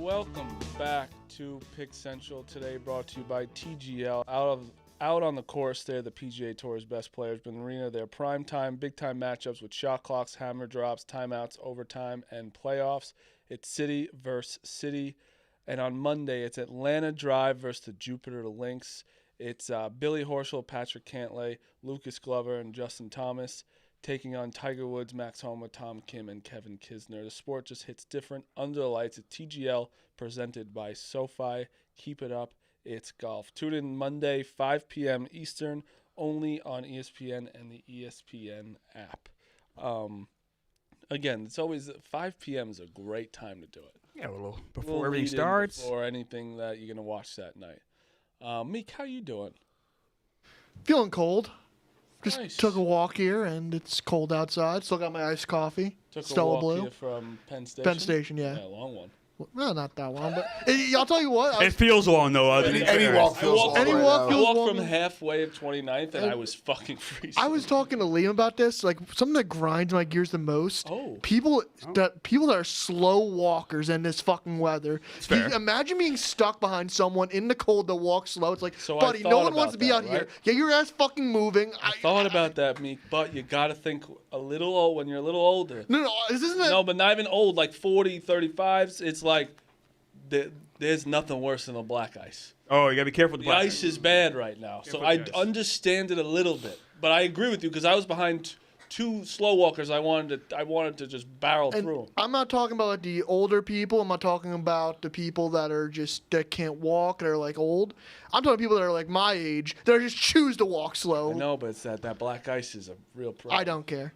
welcome back to Pick Central. Today brought to you by TGL. Out on the course there, the PGA Tour's best players, but in the arena, their prime time, big time matchups with shot clocks, hammer drops, timeouts, overtime, and playoffs. It's city versus city. And on Monday, it's Atlanta Drive versus the Jupiter Lynx. It's Billy Horschel, Patrick Cantlay, Lucas Glover, and Justin Thomas taking on Tiger Woods, Max Homa, Tom Kim, and Kevin Kisner. The sport just hits different under the lights. It's TGL presented by SoFi. Keep it up. It's golf. Tune in Monday, 5 p.m. Eastern, only on ESPN and the ESPN app. Again, it's always 5 p.m. is a great time to do it. Yeah, a little before everything starts. Before anything that you're going to watch that night. Meek, how you doing? Feeling cold. Just Nice. took a walk here, and it's cold outside. Still got my iced coffee. Took Stella a walk Blue. here from Penn Station? Penn Station, yeah. Yeah, a long one. Well, not that long, but I'll tell you what. It feels long, though. Any walk feels long. Any right walk now. I feels walked long. from halfway of 29th, and I was fucking freezing. I was talking to Liam about this. Like, something that grinds my gears the most. Oh. People that are slow walkers in this fucking weather. fair. Imagine being stuck behind someone in the cold that walks slow. It's like, So I buddy, no thought one wants to about be out that, here. right? Get your ass fucking moving. I thought about that, Meek, but you got to think a little old when you're a little older. No, this isn't. No, but not even old, like 40, 35s. It's like there's nothing worse than a black ice. Oh, you got to be careful with The ice is bad right now. So Careful I with the ice. understand it a little bit. But I agree with you because I was behind two slow walkers. I wanted to just barrel And through them. I'm not talking about like the older people. I'm not talking about the people that can't walk, that are like old. I'm talking people that are like my age that just choose to walk slow. I know, but it's that black ice is a real problem. I don't care.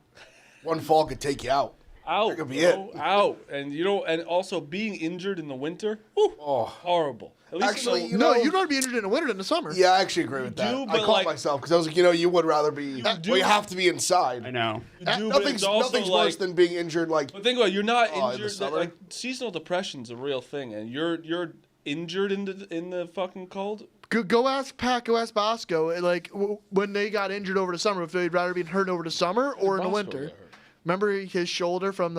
One fall could take you out. Out, That could be bro, it. out. And and also being injured in the winter, whew, horrible. At least Actually, in the- you No, know- you'd rather be injured in the winter than the summer. Yeah, I actually agree with that. do, I but caught like- myself because I was like, you would rather be. do. Well, you have to be inside. I know. you do, but Nothing's it's also worse like, than being injured. Like, But think about it, you're not in the injured. summer? Like seasonal depression's a real thing, and you're injured in the fucking cold. Go ask Pat. Go ask Bosco. Like when they got injured over the summer, if they'd rather be hurt over the summer or in the Bosco winter. got hurt. Remember his shoulder from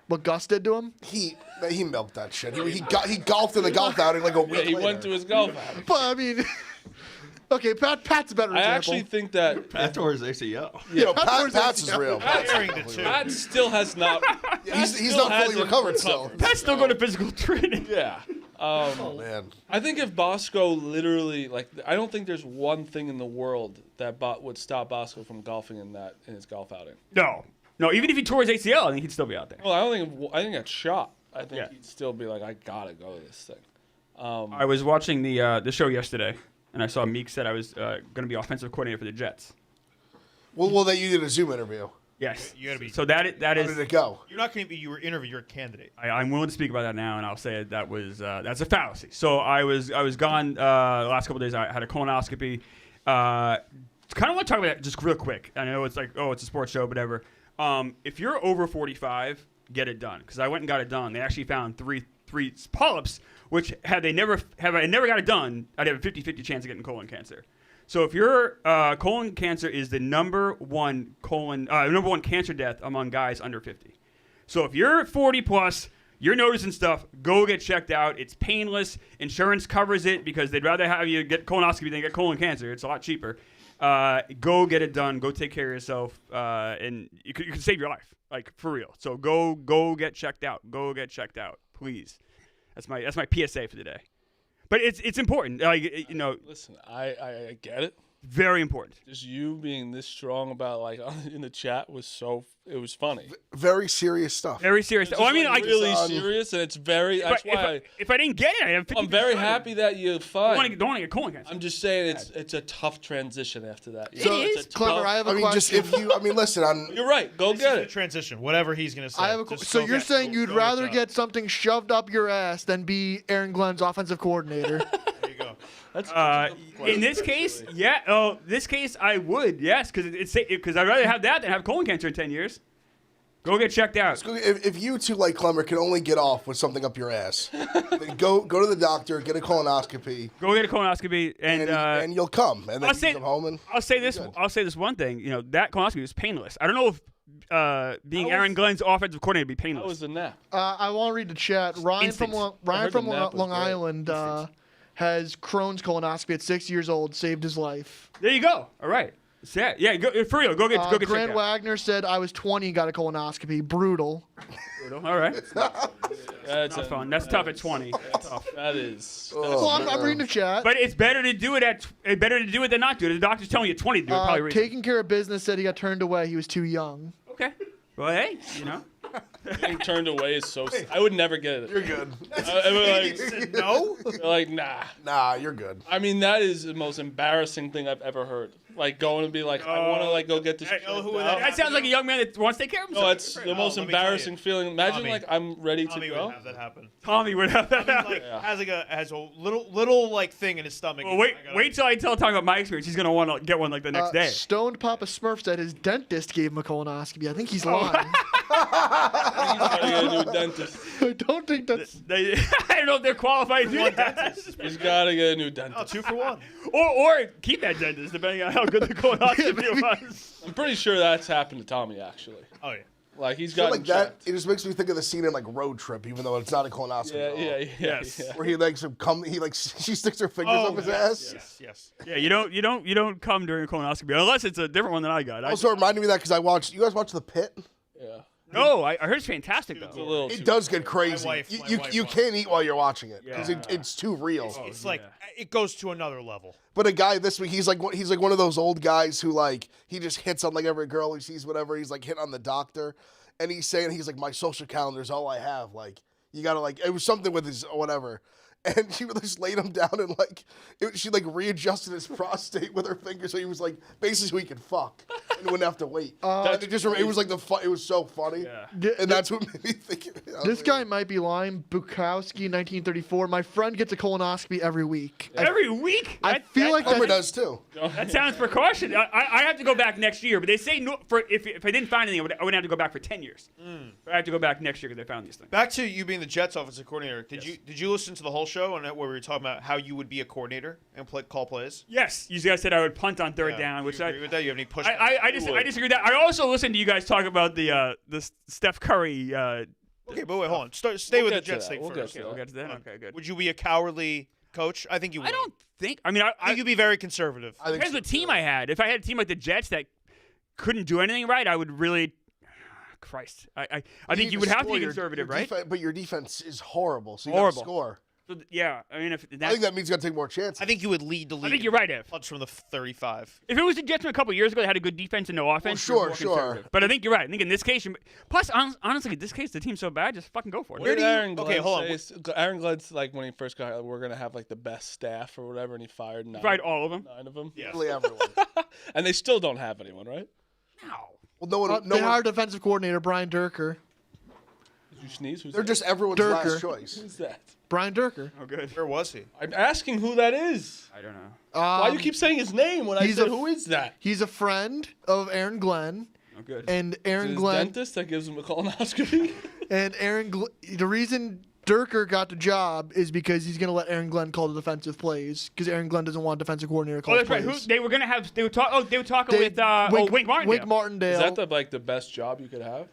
what Gus did to him? he milked that shit. He golfed in the golf outing like a week Yeah, he later. went to his golf outing. But I mean, okay, Pat's a better I example. actually think that Pat tore his ACL. Pat's is real. Pat still has not. He's not fully recovered still. Pat's still going to physical training. Yeah. Oh man. I think if Bosco literally, I don't think there's one thing in the world that would stop Bosco from golfing in his golf outing. No, even if he tore his ACL, I think he'd still be out there. Well, I think that's shot. I think Yeah. he'd still be like, I gotta go to this thing. I was watching the show yesterday, and I saw Meek said I was going to be offensive coordinator for the Jets. Well, that you did a Zoom interview. Yes. You gotta be- So that How did is. it go? You're not going to be. You were interviewed. You're a candidate. I'm willing to speak about that now, and I'll say that was that's a fallacy. So I was gone the last couple of days. I had a colonoscopy. Kind of want to talk about that just real quick. I know it's like, it's a sports show, whatever. If you're over 45, get it done, because I went and got it done. They actually found three polyps, which had I never got it done, I'd have a 50-50 chance of getting colon cancer. So if your colon cancer is the number one cancer death among guys under 50. So if you're 40 plus, you're noticing stuff, go get checked out. It's painless. Insurance covers it because they'd rather have you get colonoscopy than get colon cancer. It's a lot cheaper. Go get it done. Go take care of yourself, and you can save your life, like for real. So go get checked out. Go get checked out, please. That's my PSA for the day. But it's important. Listen, I get it. Very important. Just you being this strong about in the chat it was funny. Very serious stuff. Very serious. It's Oh, I mean, just, really on- serious, and it's very. That's why if I didn't get it, I'd have 50. I'm very happy that you're fine. Don't want to get colon cancer. I'm just saying it's a tough transition after that. So- It's a Clever, tough- I have a I mean, just question. listen. You're right. Go This get is the it. transition. Whatever he's going to say. I have a Just so go you're get- saying go- you'd go with rather that. get something shoved up your ass than be Aaron Glenn's offensive coordinator? There you go. That's In this case, yeah. Oh, this case, I would, yes, because I'd rather have that than have colon cancer in 10 years. Go get checked out. If you two, like Clemmer, can only get off with something up your ass, then go to the doctor, get a colonoscopy, Go get a colonoscopy, and you'll come, and then you can come home and I'll say this one thing. That colonoscopy was painless. I don't know if being Aaron Glenn's offensive coordinator would be That painless. was a nap. I want to read the chat. Ryan Instinct. from the nap was Long great. Island has Crohn's colonoscopy at 6 years old. Saved his life. There you go. All right. Sad. Yeah, go, for real. Go get checked Grant out. Wagner said I was 20 and got a colonoscopy. Brutal. All right. That's That's fun. That's tough at 20. That is. Well, I'm reading the chat. But it's better to do it than not do it. The doctor's telling you at 20 to do it. Probably reason. Taking care of business said he got turned away. He was too young. Okay. Well, hey, Being turned away is so. I would never get it. You're good. I would like, No. like, nah. Nah, you're good. I mean, that is the most embarrassing thing I've ever heard. Like going and be like, I want to like go get this. I know checked who out. that sounds like a young man that wants to take care of himself. No, it's the most let me tell embarrassing you. feeling. Imagine Tommy. like I'm ready to Tommy go. would have that happen. Tommy would have that. Like has a little like thing in his stomach. Well, wait till I tell Tommy about my experience. He's gonna want to get one like the next day. Stoned Papa Smurf said his dentist gave him a colonoscopy. I think he's lying. He's gotta get a new dentist. I don't think that's. I don't know if they're qualified to do that. He's gotta get a new Oh, dentist. 2 for 1. Or keep that dentist, depending on how good the colonoscopy was. I'm pretty sure that's happened to Tommy actually. Oh yeah. Like he's I feel got like that. It just makes me think of the scene in like Road Trip, even though it's not a colonoscopy. Yeah, at all. yeah, Yes. yeah. Where he like she sticks her fingers up his ass. Yes. Yeah, you don't come during a colonoscopy unless it's a different one than I got. Also reminded me of that because I watched. You guys watch The Pit? Yeah. No, I heard it's fantastic It's a though. little. It too- does get crazy. wife- You my you, wife you watched can't eat while you're watching it because Yeah. it's too real. It's like it goes to another level. But a guy this week, he's like one of those old guys who like he just hits on like every girl he sees, whatever. He's like hitting on the doctor, and he's saying he's like my social calendar is all I have. Like you gotta like it was something with his whatever. And she just laid him down and like she like readjusted his prostate with her finger, so he was like basically so he could fuck and wouldn't have to wait. And it was like it was so funny, and that's what made me think. This guy might be lying. Bukowski, 1934. My friend gets a colonoscopy every week. Every week? I feel like Homer that's, does too. That sounds precaution. I have to go back next year, but they say no, if I didn't find anything, I would have to go back for 10 years. But I have to go back next year because they found these things. Back to you being the Jets offensive coordinator. Did you listen to the whole show and where we were talking about how you would be a coordinator and call plays? Yes, you guys said I would punt on third down, which Do you agree with that? You have any pushback? I disagree with that. I also listened to you guys talk about the Steph Curry. Okay, but wait, hold on. Stay with the get to Jets that. thing We'll first. get to We'll get to that. Okay, good. Would you be a cowardly coach? I think you would. I don't think. I mean, I think you'd be very conservative. I think depends so, what team too. I had. If I had a team like the Jets that couldn't do anything right, I would really. Christ, I think you would have to be Your conservative, right? But your defense is horrible, so you Horrible. gotta score. So, yeah, I mean, if I that, think that means you gotta take more chances. I think you would lead the league. I think you're right, Ev. Punch from the 35. If it was the Jets from a couple years ago, they had a good defense and no offense. sure, you're more sure. conservative. But I think you're right. I think in this case, plus honestly, in this case, the team's so bad, just fucking go for it. Where did Aaron Glenn okay, hold on. say? Aaron Glenn's like when he first got hired, we're gonna have like the best staff or whatever, and he fired Tried all of them. 9 of them. Yeah. Literally everyone. And they still don't have anyone, right? No. Well, no one. they hired defensive coordinator Brian Durker. Did you sneeze? Who's They're that? just everyone's Durker. last choice. Who's that? Brian Durker. Oh, good. Where was he? I'm asking who that is. I don't know. Why you keep saying his name when I he's said a- who is that? He's a friend of Aaron Glenn, Oh, good. and Is Aaron it his Glenn dentist that gives him a colonoscopy? the reason Durker got the job is because he's going to let Aaron Glenn call the defensive plays because Aaron Glenn doesn't want a defensive coordinator to call Oh, that's right. plays. They were gonna have. They were talking. They were talking with Wink Martindale. Wink Martindale. Is that the best job you could have?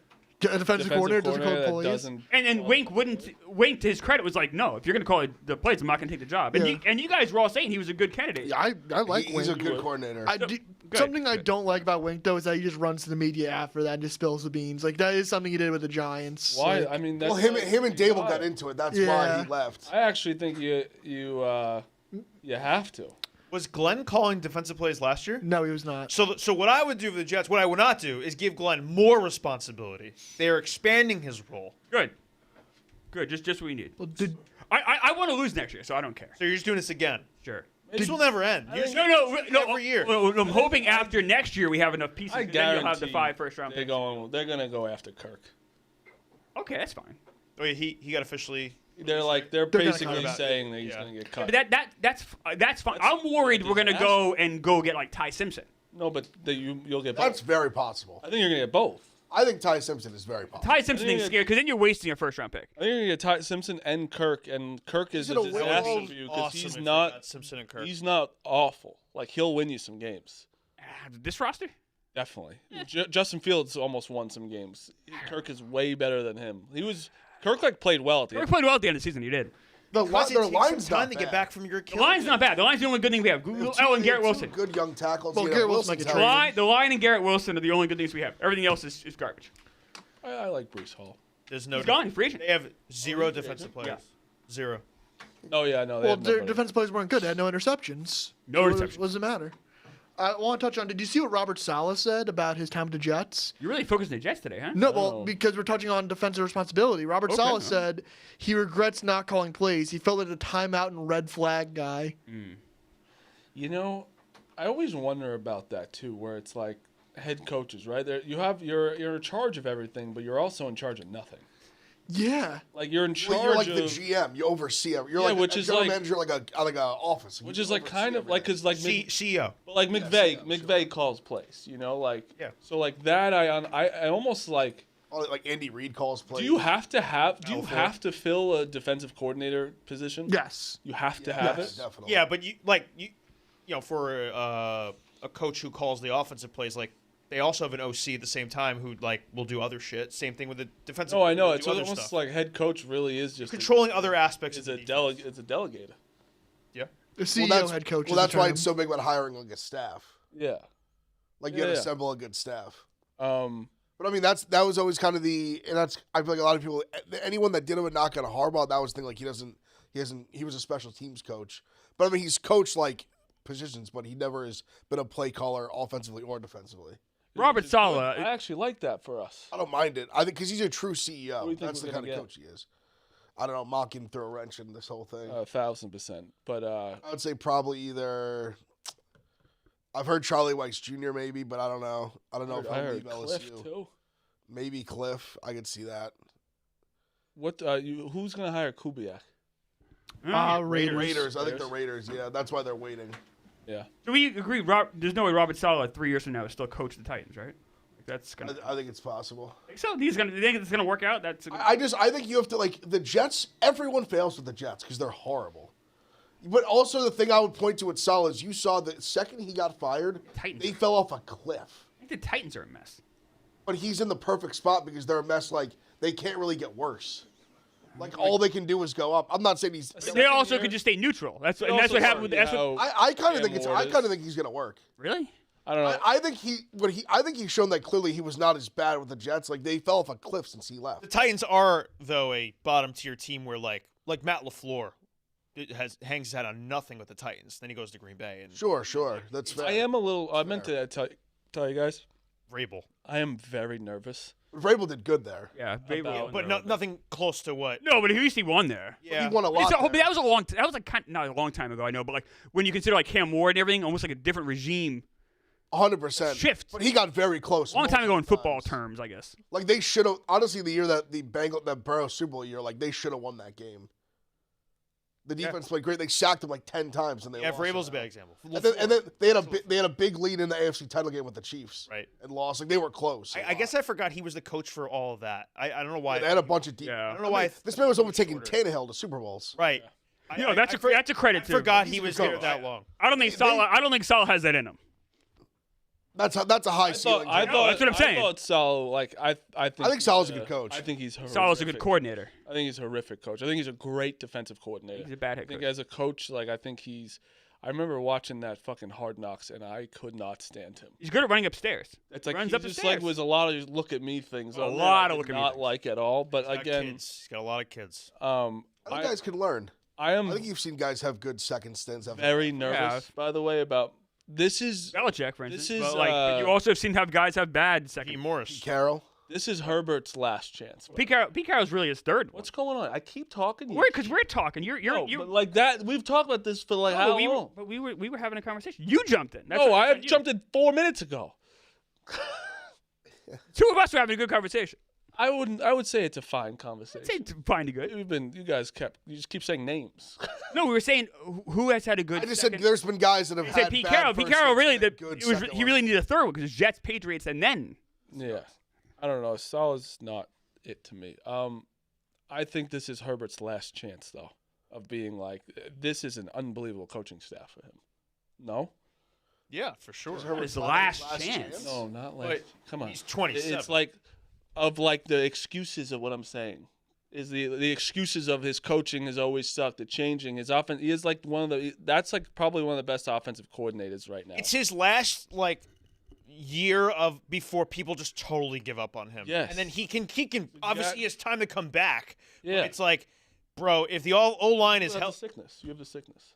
a defensive coordinator doesn't call that plays. doesn't. And Wink to his credit, was like, no, if you're gonna call the plays, I'm not gonna take the job. And Yeah. you guys were all saying he was a good candidate. Yeah, I like He's a Wink. good coordinator. Something I don't like about Wink though is that he just runs to the media after that and just spills the beans. Like that is something he did with the Giants. Why? Like, I mean, that's well, him not- and Dable got into it. That's why Yeah. he left. I actually think you have to. Was Glenn calling defensive plays last year? no, he was not. So what I would do for the Jets, what I would not do, is give Glenn more responsibility. They are expanding his role. Good. Just what we need. Well, I want to lose next year, so I don't care. So you're just doing this again. Sure. This will never end. You're just- No. Every year. Well, I'm hoping after next year we have enough pieces. I 'cause then guarantee you'll have the 5 first-round they're picks. they're gonna go after Kirk. Okay, that's fine. Oh, yeah, he got officially. They're gonna cut basically him. saying that he's Yeah. gonna get cut. But that's fine. I'm worried we're gonna go get like Ty Simpson. No, but you'll get both. That's very possible. I think you're gonna get both. I think Ty Simpson is very possible. Ty Simpson thing's scary because then you're wasting a first-round pick. I think you're gonna get Ty Simpson and Kirk, and Kirk is a He's gonna win disaster all- for you because Awesome he's if we not got Simpson and Kirk. he's not awful. Like he'll win you some games. This roster? Definitely. Justin Fields almost won some games. Kirk is way better than him. Kirk played well at the end. Kirk played well at the end of the season. He did. Their Because it takes line's some time not to bad. get back from your The Achilles. line's not bad. The line's the only good thing we have. And Garrett Wilson. Good young tackles. Well, Garrett Wilson might get traded. The line and Garrett Wilson are the only good things we have. Everything else is garbage. I like Brees Hall. There's no. He's gone. Free agent. They have zero defensive players. Yeah. Zero. Oh yeah, no. They Well, have their nobody. defense players weren't good. They had no interceptions. No So interceptions. What does it matter? I want to touch on. Did you see what Robert Saleh said about his time with the Jets? You're really focused on the Jets today, huh? No, well, because we're touching on defensive responsibility. Robert Okay. Saleh said he regrets not calling plays. He felt like a timeout and red flag guy. You know, I always wonder about that too, where it's like head coaches, right? You're in charge of everything, but you're also in charge of nothing. Yeah. Like you're in charge Well, you're like of the GM. You oversee everything. You're Yeah, like which a is general like- manager, like a office. which You is like oversee kind of like everything. because like CEO. but like McVay calls plays, you know, like Yeah. So like that I almost like. Oh, like Andy Reid calls plays. Do you have to fill a defensive coordinator position? Yes. You have to have Yes. it. Definitely. Yeah, but for a coach who calls the offensive plays, like they also have an OC at the same time who like will do other shit. Same thing with the defensive. No, I know. will It's do other almost stuff. like head coach really is just controlling other aspects. It's of a the defense. It's a delegator. Yeah. The CEO Well, that's, head coach. well, is that's the why term. it's so big about hiring like a staff. Yeah. Like you Yeah, gotta yeah. assemble a good staff. But I mean, that was always kind of and that's I feel like a lot of people, anyone that did it would knock on Harbaugh. That was the thing. Like he was a special teams coach, but I mean he's coached like positions, but he never has been a play caller offensively or defensively. Robert Saleh. I actually like that for us. I don't mind it. I think because he's a true CEO. Who do you think That's we're the gonna kind of get? coach he is. I don't know. Mock him throw a wrench in this whole thing. 1,000%. But I would say probably either. I've heard Charlie Weiss Jr. maybe, but I don't know. I don't know if I he'll heard leave Cliff LSU. too. Maybe Cliff. I could see that. What who's gonna hire Kubiak? Raiders. Raiders. I think the Raiders. Yeah, that's why they're waiting. Yeah. Do we agree? There's no way Robert Saleh 3 years from now is still coach of the Titans, right? Like, that's gonna. I think it's possible. Think so? You think it's gonna work out? That's. I think you have to like the Jets. Everyone fails with the Jets because they're horrible. But also the thing I would point to with Saleh is you saw the second he got fired, Titans. they fell off a cliff. I think the Titans are a mess. But he's in the perfect spot because they're a mess. Like they can't really get worse. Like all they can do is go up. I'm not saying he's. They also could just stay neutral. That's what happened with. That's what, I kind of Cam think it's. Ward I is. kind of think he's gonna work. really? I don't know. I think I think he's shown that clearly he was not as bad with the Jets. Like they fell off a cliff since he The left. Titans are though a bottom tier team where like Matt LaFleur hangs his hat on nothing with the Titans. Then he goes to Green Bay and Sure, that's fair. I am a little. I meant to tell you guys. Vrabel. I am very nervous. Vrabel did good there. Yeah, About- But nothing close to what. No, but at least he won there. Yeah. He won a lot. But there. that was a long. That was like not a long time ago, I know, but like when you consider like Cam Ward and everything, almost like a different regime 100%. shift. But he got very close. A long time ago in multiple football times. terms, I guess. Like they should have. Honestly, the year that that Burrow Super Bowl year, like they should have won that game. The defense played great. They sacked him like 10 times, and they Yeah, lost Vrabel's a somehow. bad example. And then they had a big lead in the AFC title game with the Chiefs, Right. and lost. Like they were close. I guess I forgot he was the coach for all of that. I don't know why. They had a bunch of Yeah. I don't know why. This man was overtaking Tannehill to Super Bowls. Right. That's a credit I to. forgot He's he a was good there coach. that long. I don't think Saleh has that in him. That's a high ceiling. I No, thought that's what I'm saying. I thought Saleh, like I think Saleh's a good coach. I think he's horrific. Saleh's a good coordinator. I think he's a horrific coach. I think he's a great defensive coordinator. He's a bad I head think coach. as a coach, like I think he's. I remember watching that fucking Hard Knocks, and I could not stand him. He's good at running upstairs. It's like Runs he up the just like stairs. was a lot of look at me things. A on there lot I of did look at me not things. like at all. But Got again, kids. He's got a lot of kids. I think guys can learn. I am I think you've seen guys have good second stints. After very nervous, by the way, about this is Belichick, for instance. This is, but you also have seen how guys have bad Pete second. Morris. Carroll. this is Herbert's last chance. Pete Carroll's really his third. What's going on? I keep talking. Because we're talking. You're but like that. We've talked about this for like No, how we long? we were having a conversation. You jumped in. That's No, what I I'm saying. jumped in 4 minutes ago. Two of us were having a good conversation. I would say it's a fine I'd conversation. say fine to good. You just keep saying names. No, we were saying who has had a good. I just second. said there's been guys that have I had said Pete bad Carroll. first Pete Carroll stints really. and then good second He ones. really needed a third one because Jets, Patriots, and then. Yeah, I don't know. Saleh's not it to me. I think this is Herbert's last chance, though, of being like this is an unbelievable coaching staff for him. No, Yeah, for sure. His last chance. No, not like. But Come on. he's 27. It's like the excuses of what I'm saying. Is the excuses of his coaching has always sucked. The changing his offense. He is like that's like probably one of the best offensive coordinators right now. It's his last year of before people just totally give up on him. Yes. And then he can obviously he has time to come back. Yeah. But it's like, bro, if the O-line is You have healthy. the sickness. You have the sickness.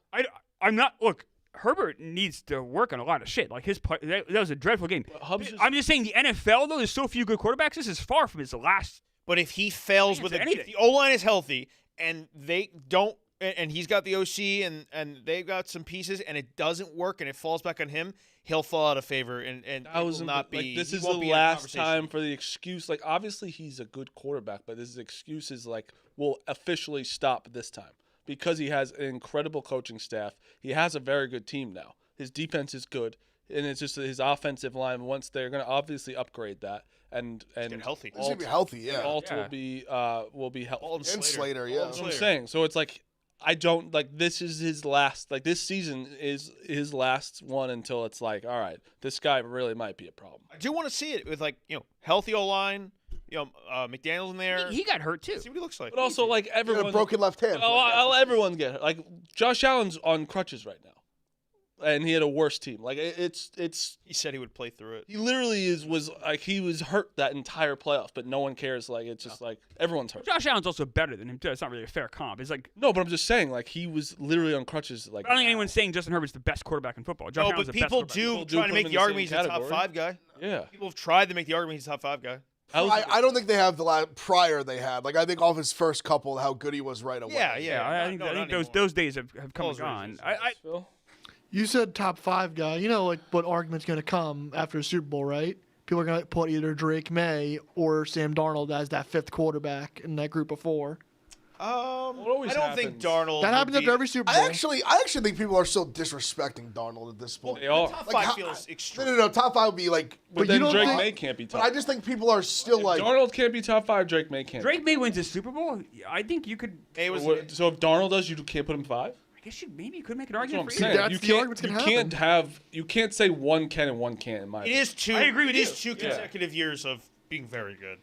I'm not. Look, Herbert needs to work on a lot of shit. Like that was a dreadful game. I'm just saying the NFL though. There's so few good quarterbacks. This is far from his last. But if he fails with it, if the O-line is healthy and they don't, and he's got the OC and they've got some pieces and it doesn't work and it falls back on him, he'll fall out of favor and it will not be. This he is the won't be in last conversation. time for the excuse. Like obviously he's a good quarterback, but his excuses will officially stop this time because he has an incredible coaching staff. He has a very good team now. His defense is good, and it's just his offensive line. Once they're going to obviously upgrade that. And get healthy. He's gonna be healthy, yeah. Alt will be healthy. And Slater, yeah. That's what I'm saying. So it's like I don't like this is his last this season is his last one until it's like, all right, this guy really might be a problem. I do want to see it with healthy O-line, McDaniels in there. He got hurt too. See what he looks like. But also like He everyone had a broken left hand. I'll everyone get hurt. Like Josh Allen's on crutches right now. And he had a worse team. Like it's He said he would play through it. he literally was he was hurt that entire playoff, but no one cares. Like it's just like everyone's hurt. Josh Allen's also better than him too. It's not really a fair comp. It's like No, but I'm just saying like he was literally on crutches. Like I don't think anyone's saying Justin Herbert's the best quarterback in football. Josh No, Allen's but the best people quarterback. do try to put make him the in the argument he's same a top category. 5 guy. yeah. People have tried to make the argument he's a top 5 guy. I don't think they have the prior they had. Like I think off his first couple, how good he was right away. Yeah. I think those days have come and Those gone. reasons. Phil? You said top 5 guy. You know, like what argument's going to come after the Super Bowl, right? People are going to put either Drake May or Sam Darnold as that 5th quarterback in that group of 4. I always don't think happens. Darnold. That happens would after be- every Super Bowl. I actually think people are still disrespecting Darnold at this point. They are. Top Like, 5 how- feels No, extreme. no, top 5 would be like. But you then don't Drake think- May can't be But top. I just think people are still like. Darnold can't be top 5. Drake May can't. Drake May wins the Super Bowl. I think you could. May was So if Darnold does, you can't put him 5. I guess maybe you could make an That's what argument I'm for saying. either. That's You the can't. argument's You gonna can't have. You can't say one can and one can't. In my It opinion. is 2. I agree with It is you. 2 consecutive years of being very good.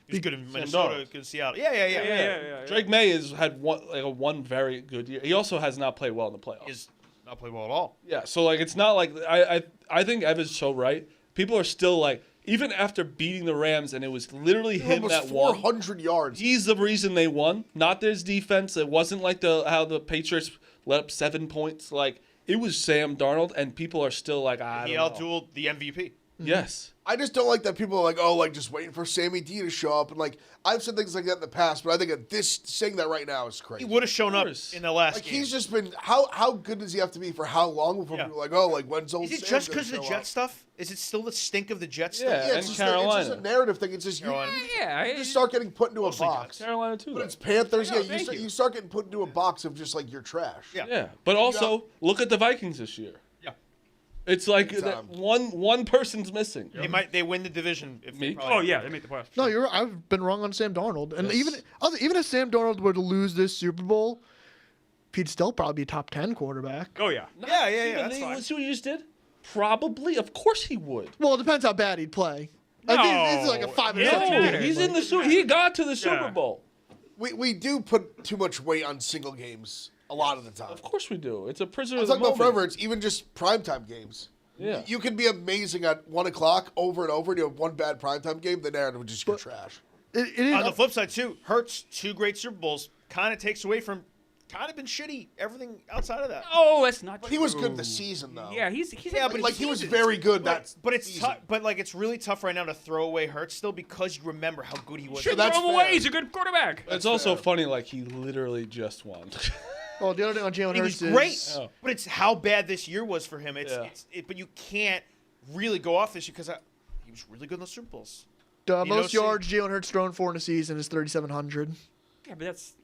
He was good in Sam Minnesota, Darnold. good in Seattle. Yeah. Drake May has had one very good year. He also has not played well in the playoffs. He's not played well at all. Yeah, so like it's not like I think Evan's so right. People are still like even after beating the Rams and it was literally him almost that won. 400 yards. He's the reason they won, not their defense. It wasn't like how the Patriots let up 7 points. Like it was Sam Darnold, and people are still like, I He don't know. outdueled the MVP. Yes. I just don't like that people are like, oh, like just waiting for Sammy D to show up, and like I've said things like that in the past, but I think that saying that right now is crazy. He would have shown up course. in the last Like game. he's just been how good does he have to be for how long before Yeah. people are like, oh, like when's old Is it Sam just gonna because of the show Jet up? stuff? Is it still the stink of the Jet stuff? Yeah. Yeah, And it's just Carolina. it's just a narrative thing. It's just Carolina. Yeah, you just start getting put into a Mostly box. Carolina too. But though. it's Panthers. I know, Yeah, thank you. you start getting put into a box of just like you're trash. Yeah. Yeah, but also look at the Vikings this year. Yeah. It's like Big that time. one person's missing. They win the division. If Me? they probably- Oh yeah, they made the playoffs. No, I've been wrong on Sam Darnold, and Yes. even if Sam Darnold were to lose this Super Bowl, he'd still probably be a top 10 quarterback. Oh yeah. Yeah. That's fine. See what you just did? Probably. Of course he would. Well, it depends how bad he'd play. Like, this is like a 5 Yeah, interception no, game. He's Like, in the Super. He got to the Super Yeah. Bowl. We do put too much weight on single games a lot of the time. Of course we do. It's a prisoner I'm of the talking about moment. forever. It's even just primetime games. Yeah. You can be amazing at 1 o'clock over and over, and you have one bad primetime game, the narrative would just go trash. it is, On the flip side, too, Hurts 2 great Super Bowls kind of takes away from kind of been shitty everything outside of that. Oh, that's not. But he was good this season, though. Yeah, he's Yeah, but Like, he was seasons. very good that But it's season. tough. But like it's really tough right now to throw away Hurts still because you remember how good he was. should that's throw him away. fair. He's a good quarterback. It's also funny, like he literally just won. well, the other thing on Jalen He was Hurts great, is Oh. but it's how bad this year was for him. Yeah. But you can't really go off this year because he was really good in the Super Bowls. the You know, most see- yards Jalen Hurts thrown for in a season is 3,700. Yeah, but that's.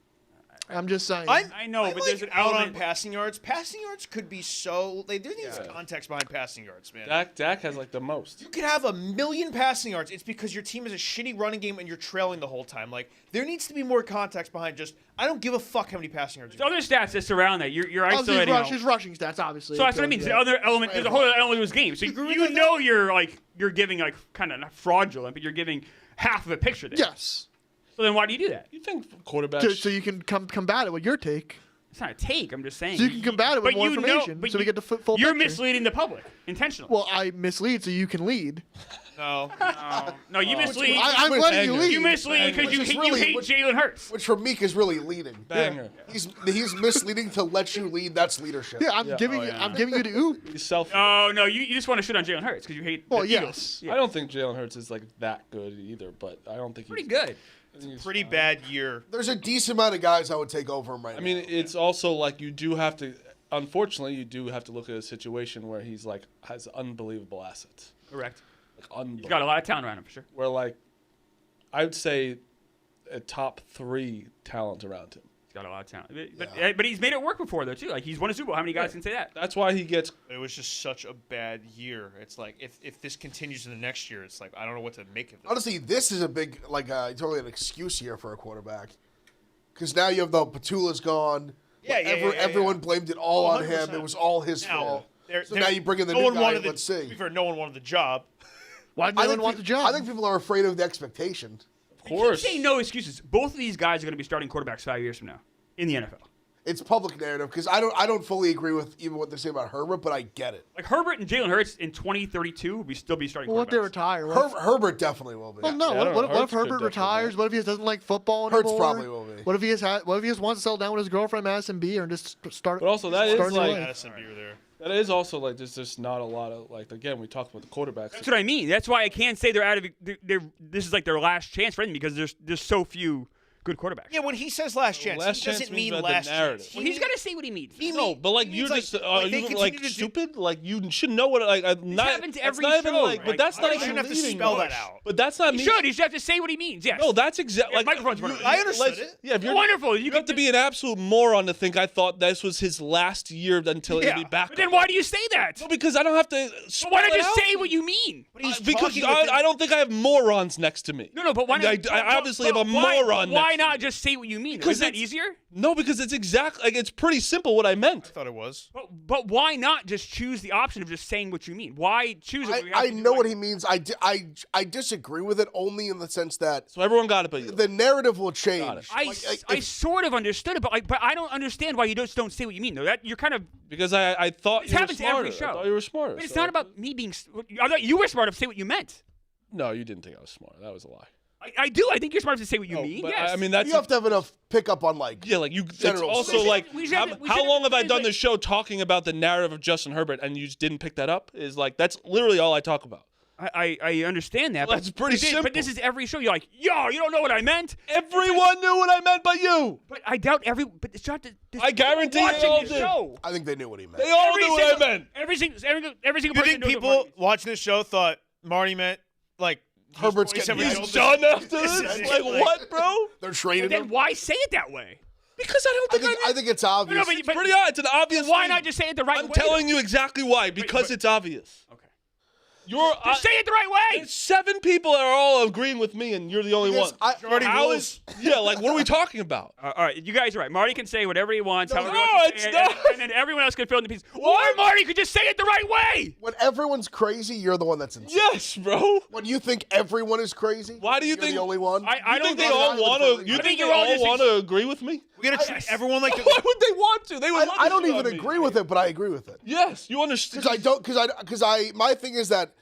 I'm just saying. I know, but there's an out on element. passing yards. Passing yards could be so. There needs context behind passing yards, man. Dak has like the most. You could have 1,000,000 passing yards. It's because your team is a shitty running game and you're trailing the whole time. Like there needs to be more context behind just. I don't give a fuck how many passing yards. There's other stats that surround that. You're isolating. His rushing stats, obviously. So that's what I mean. The other element. There's a whole other element of this game. So you know you're giving like kind of not fraudulent, but you're giving half of a picture there. Yes. So then why do you do that? You think quarterbacks? So you can combat it with your take. It's not a take. I'm just saying. So you can combat it with more information. So we get the full You're picture. misleading the public intentionally. Well, I mislead so you can lead. No. No, you mislead. I'm letting you lead. You mislead because you hate Jalen Hurts. Which for Meek is really leading. Banger. He's misleading to let you lead. That's leadership. Yeah, I'm giving you the oop. He's selfish. Oh no, you just want to shit on Jalen Hurts because you hate. Well, the yes. Eagles. Yeah. I don't think Jalen Hurts is like that good either, but I don't think Pretty he's good. I think he's Pretty fine. bad year. There's a decent amount of guys I would take over him right now. I mean, it's also like you do have to. Unfortunately, you do have to look at a situation where he's like has unbelievable assets. Correct. Like unbelievable. He's got a lot of talent around him for sure. Where like, I would say, a top 3 talent around him. He's got a lot of talent, but he's made it work before though too. Like he's won a Super Bowl. How many guys can say that? That's why he gets. It was just such a bad year. It's like if this continues in the next year, it's like I don't know what to make of this. honestly, this is a big totally an excuse year for a quarterback, because now you have the Petula's gone. Everyone blamed it all on him. 100%. It was all his fault. So now you bring in the new guy. Let's see. To be fair, no one wanted the job. Why did anyone want the job? I think people are afraid of the expectation. Of course. Say no excuses. Both of these guys are going to be starting quarterbacks 5 years from now in the NFL. It's public narrative because I don't fully agree with even what they say about Herbert, but I get it. Like Herbert and Jalen Hurts in 2032 will still be starting Well, what if they quarterbacks. retire? Herbert definitely will be. Well, no. Yeah, I don't What know. if Hurts could Herbert definitely retires? be. What if he doesn't like football Hurts anymore? probably will be. What if he just wants to settle down with his girlfriend Madison Beer and just start? But also that is start a new like life? Madison Beer there. that is also like there's just not a lot of like again we talked about the quarterbacks. That's what I mean. That's why I can't say they're out of. This is like their last chance for them because there's so few good quarterbacks. Yeah, when he says last chance, Last he chance doesn't means mean about the last narrative. chance. Well, he's got to say what he means. No, but like he you're means, just like, they you continue like to do- stupid. Like you should know what like not. happens That's every not even show, like, right? but that's not He even shouldn't have to leading spell much. that out. But that's not He me. should. He should have to say what he means. Yes. No, that's exactly. Yeah, Like, microphone's running. I understood let's- it. Yeah, if you're Wonderful. You have to be an absolute moron to think I thought this was his last year until he'd be back. But then why do you say that? No, because I don't have to. But why not spell it just out. say what you mean? But he's Because talking with I don't think I have morons next to me. No, but why And not? I obviously have a why- moron. Why next to not me. just say what you mean? Because Isn't that it's- easier? No, because it's exactly like it's pretty simple what I meant. I thought it was. But why not just choose the option of just saying what you mean? Why choose it? I know what he means. I disagree with it only in the sense that So everyone got it, but you. the narrative will change. Got it. I sort of understood it, but I don't understand why you just don't say what you mean though. That you're kind of. Because I thought This you were happens smarter. every show. I thought you were smarter. But it's so- not about me being. I thought you were smart enough to say what you meant. No, you didn't think I was smart. That was a lie. I do. I think you're smart enough to say what you No, mean. but Yes. I mean that's You have to have enough pickup on like. yeah, like you. It's General also sense. like We should have- we should how have- long have I we done should- this show talking about the narrative of Justin Herbert and you just didn't pick that up? Is like that's literally all I talk about. I understand that. Well, but that's pretty But this simple. is every show. You're like, yo, you don't know what I meant. Everyone knew what I meant by you. But I doubt every. But it's not. I guarantee they watching all the did. show. I think they knew what he meant. They all Every knew what I single- meant. Every single You person think knows what people Marty means. watching this show thought Marty meant like Herbert's he's getting 47 He's years used old? done after this. Like what, bro? They're But training then him. why say it that way? Because I don't think I think it's obvious. but- it's pretty odd. It's an obvious. Why thing. not just say it the right way? I'm telling you exactly why. Because but- it's obvious. Okay. You're. Just say it the right way. There's 7 people that are all agreeing with me, and you're the only Because one. Majority How rules. is- yeah, like what are we talking about? All right, you guys are right. Marty can say whatever he wants. however he no, wants to it's say it, not. And then everyone else can fill in the pieces. Or Marty could just say it the right way. When everyone's crazy, you're the one that's insane. Yes, bro. When you think everyone is crazy, Why do you you're think the only one? I You don't think they think all I want would to? You I think think they you're all all just want to agree with me? We gotta treat everyone like Why would they want to? They would. love I to don't shit on even me. agree with it, but I agree with it. Yes, you understand. Because my thing is that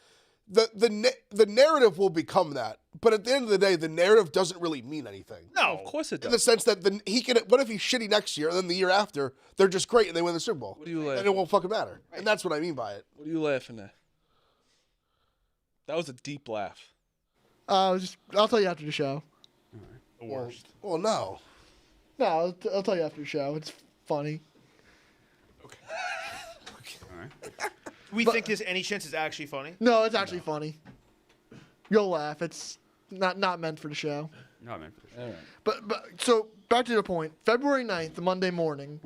the narrative will become that, but at the end of the day, the narrative doesn't really mean anything. No, Of course it In the does. sense that he can. What if he's shitty next year, and then the year after they're just great and they win the Super Bowl? What do you And laugh? it won't fucking matter. And that's what I mean by it. What are you laughing at? That was a deep laugh. I'll tell you after the show. the worst. Well, no. No, I'll tell you after the show. It's funny. Do we think there's any chance it's actually funny? No, it's actually funny. You'll laugh. It's not meant for the show. No, man. All right. But so back to the point. February 9th, the Monday morning,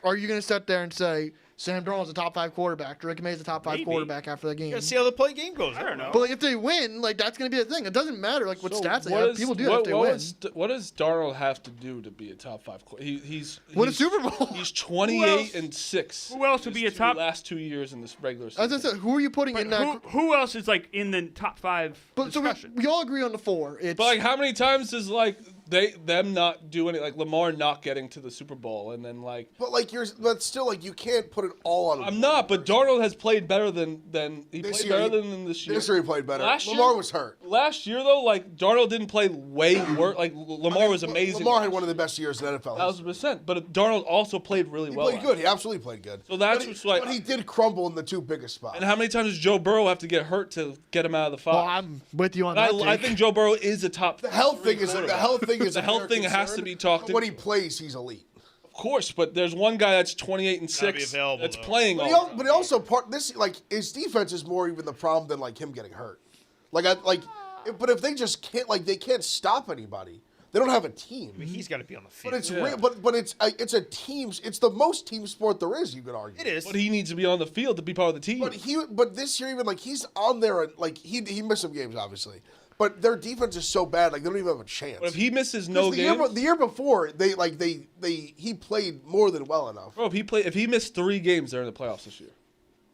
are you going to sit there and say Sam Darnold's a top 5 quarterback, Drake May's a top 5 Maybe. quarterback after the game? Gotta see how the game goes. I don't know. But like, if they win, like that's going to be the thing. It doesn't matter like what So stats they what have. is- People do that what, if they what win. was- what does Darnold have to do to be a top 5? He's Win a he's- Super Bowl. He's else? 28-6. Who else would be a top- Last 2 years in this regular As I season? said, who are you putting in that? Who else is like in the top 5 But so discussion? we all agree on the 4. It's But like, how many times does like them not doing it, like Lamar not getting to the Super Bowl, and then like But still, like, you can't put it all on. I'm not, but Darnold has played better than he This played year, better than this year. This year he played better. Last Lamar year- was hurt. Last year though, like Darnold didn't play way worse. Like Lamar was amazing. Lamar had one of the best years in NFL. 1,000%. But Darnold also played really He well. played good. He absolutely played good. So that's but what's like. But he did crumble in the 2 biggest spots. And how many times does Joe Burrow have to get hurt to get him out of the 5? well, I'm with you on And that. I take. think Joe Burrow is a top. The health 3 thing is quarterback. the The health thing has to be talked But when in. he plays, he's elite. Of course, but there's one guy that's 28 and Gotta be 6 available, that's though. playing But all. he also his defense is more even the problem than like him getting hurt. But if they just can't they can't stop anybody. They don't have a team. I mean, he's got to be on the field. But it's real. But it's a team. It's the most team sport there is. You could argue. It is. But he needs to be on the field to be part of the team. But this year even he's on there like he missed some games obviously. But their defense is so bad they don't even have a chance. But if he misses no the games, the year before he played more than well enough. bro, if he missed 3 games, they're in the playoffs this year.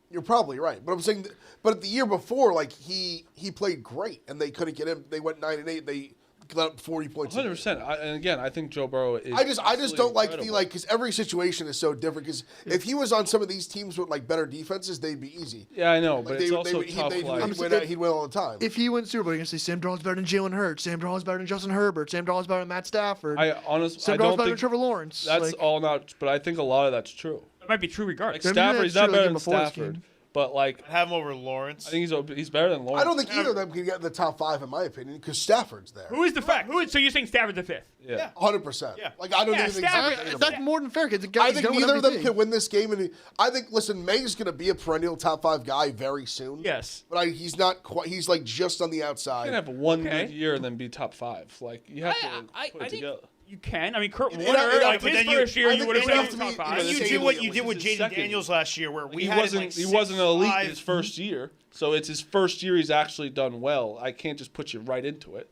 You're probably right, but I'm saying, but the year before, he played great, and they couldn't get him. They went 9-8. They got up 40 points. 100%. And again, I think Joe Burrow is. I just don't like incredible. because every situation is so different. Because if he was on some of these teams with better defenses, they'd be easy. Yeah, I know, Like, but it's also tough. he'd win all the time. if he wins Super Bowl, you're gonna say Sam Darnold's better than Jalen Hurts. Sam Darnold's better than Justin Herbert. Sam Darnold's better than Matt Stafford. I honestly, Sam I Darnold's don't better than think Trevor Lawrence. that's all not. But I think a lot of that's true. That might be true regardless. Like Maybe Stafford, that's he's not true, better like, than before this Stafford, game. but like Have him over Lawrence. I think he's better than Lawrence. I don't think either of them can get in the top 5 in my opinion because Stafford's there. Who is the fact? So you're saying Stafford's the 5th? Yeah. 100%. Yeah. Like I don't Yeah, even think Stafford- it's That's more than fair because the guy. I think neither of them can win this game, and I think May's going to be a perennial top 5 guy very soon. Yes. but he's not quite. He's like just on the You outside. can have one Okay. good year and then be top 5. Like you have to I put it think together. you can. I mean, Kurt It- Warner, it- like but his then you- first year, I you think would have it said would he was have to top be- 5. it You was do what you This did is with his Jaden second Daniels last year, where we He had wasn't. He wasn't elite his first year, so it's his first year. He's actually done well. I can't just put you right into it.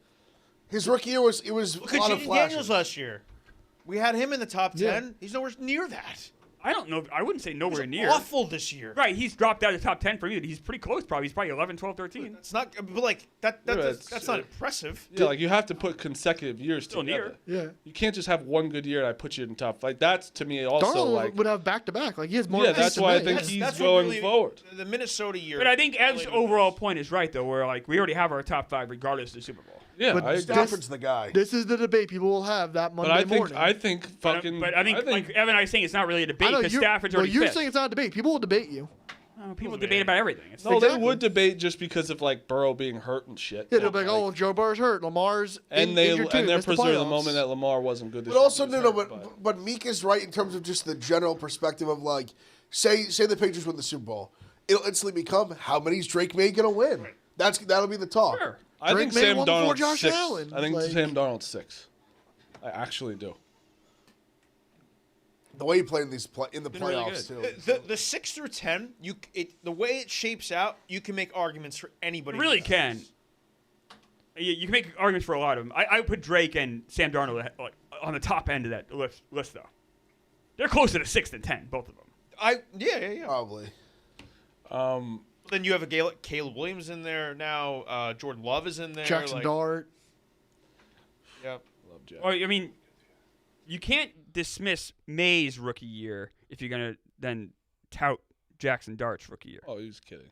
His rookie year was a Look at lot of Jaden flashes. Daniels last year. We had him in the top 10. Yeah. He's nowhere near that. I don't know. I wouldn't say nowhere He's near. awful this year. Right, he's dropped out of the top 10 for me. He's pretty close, probably. He's probably 11, 12, 13. It's not, but like that. Yeah, That's not impressive. Yeah, like you have to put consecutive years Still together. near. Yeah. You can't just have one good year and I put you in top. Like that's to me also Darnold like would have back to back. Like he has more. Yeah, pace that's than why I May. think That's- he's that's what going really- forward. The Minnesota year. But I think Ev's really overall point is right, though, where like we already have our top 5 regardless of the Super Bowl. Yeah, But I agree. Stafford's the guy. This is the debate people will have that But Monday morning. I think fucking. But I think like Evan and I saying it's not really a I debate know because you're- Stafford's well, already you're 5th. saying it's not a debate. People will debate you. People debate about everything. It's no, Exactly. they would debate just because of like Burrow being hurt and shit. Yeah, they'll be like, oh, Joe Burrow's hurt. Lamar's and injured too. they're missed the preserving the playoffs. moment that Lamar wasn't good. This But also, year. no, He was hurt, but Meek is right in terms of just the general perspective of like, say the Patriots win the Super Bowl, it'll instantly become how many's Drake May gonna win? That'll be the talk. Sure. I Drake think May Sam won before Darnold's Josh 6. Allen. I think Like- Sam Darnold's 6. I actually do. The way he played in the Been really playoffs good. too. The 6 through 10, the way it shapes out, you can make arguments for anybody. You really can. You can make arguments for a lot of them. I would put Drake and Sam Darnold like, on the top end of that list, though. They're closer to 6 than 10, both of them. Yeah. Probably. Then you have Caleb Williams in there now. Jordan Love is in there. Jackson Dart. Yep. Love Jack. Or, I mean, you can't dismiss May's rookie year if you're going to then tout Jackson Dart's rookie year. Oh, he was kidding.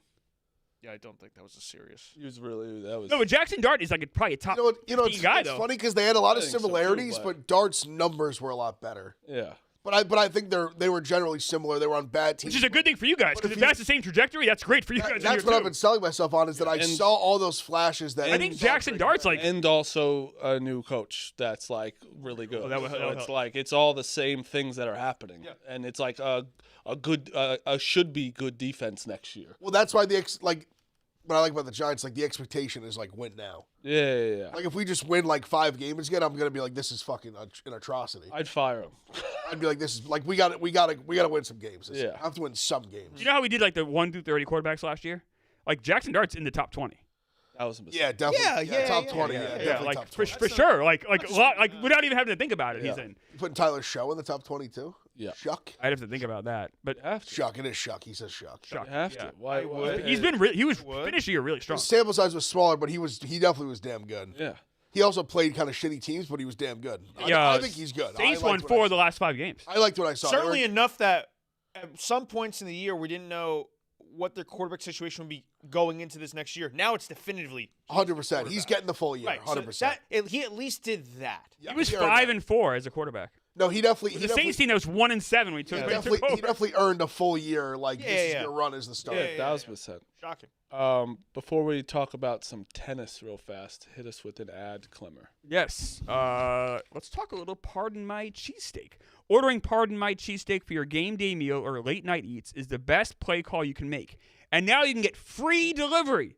Yeah, I don't think that was a serious. He was really that was. No, but Jackson Dart is like probably a top You know, 15 guy, it's though. funny because they had a lot of I think so, too, similarities, but- but Dart's numbers were a lot better. Yeah. But I think they were generally similar. They were on bad teams. Which is a good thing for you guys, But because if if you- that's the same trajectory, that's great for you guys. That's what I've been selling myself on is that I And- saw all those flashes that I think Jackson Dart's like And also a new coach that's like really good. that would So help. it's like it's all the same things that are happening, and it's like a good should be good defense next year. Well, that's why what I like about the Giants, like the expectation is like win now. Yeah. Like if we just win like 5 games again, I'm gonna be like, this is fucking an atrocity. I'd fire him. I'd be like, this is like we got to win some games. Yeah. I have to win some games. You know how we did like the 1 through 30 quarterbacks last year? Like Jackson Dart's in the top 20. That was a mistake. Yeah, definitely. Yeah, top yeah, 20. yeah, Yeah, yeah. definitely like top for 20. sure. Like a lot. Like without even having to think about it, he's in. You putting Tyler Show in the top 20 too? Yeah. Shuck. I'd have to think about that, but You have to. Shuck. It is Shuck. He says Shuck. Shuck, You have yeah. to. Why? would. He's been he was finishing year really strong. His sample size was smaller, but he definitely was damn good. Yeah. He also played kind of shitty teams, but he was damn good. Yeah, I think he's good. Saints I won liked what 4 I of the last 5 games. I liked what I saw. Certainly enough that at some points in the year we didn't know what their quarterback situation would be going into this next year. Now it's definitively 100%. He's getting the full year. right. 100%. So he at least did that. Yeah, He was earned 5 that. and 4 as a quarterback. No, he definitely. The Saints team that was 1 and 7 when he took, He when he took over. definitely earned a full year. Like, this is yeah. your run as the starter. Yeah, 1,000%. Shocking. Before we talk about some tennis real fast, hit us with an ad, Clemmer. Yes. Let's talk a little Pardon My Cheesesteak. Ordering Pardon My Cheesesteak for your game day meal or late night eats is the best play call you can make. And now you can get free delivery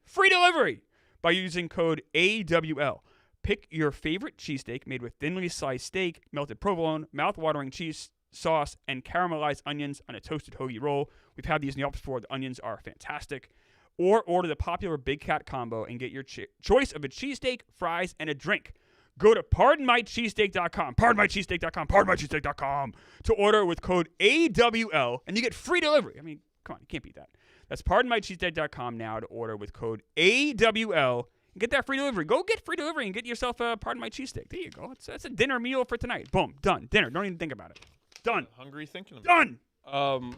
by using code AWL. Pick your favorite cheesesteak made with thinly sliced steak, melted provolone, mouth-watering cheese sauce, and caramelized onions on a toasted hoagie roll. We've had these in the office before. The onions are fantastic. Or order the popular Big Cat combo and get your choice of a cheesesteak, fries, and a drink. Go to pardonmycheesesteak.com, pardonmycheesesteak.com to order with code AWL, and you get free delivery. I mean, come on, you can't beat that. That's pardonmycheesesteak.com now to order with code AWL. And get that free delivery. Go get free delivery and get yourself a Pardon My Cheesesteak. There you go. That's a dinner meal for tonight. Boom. Done. Dinner. Don't even think about it. Done. Hungry thinking about it. Done.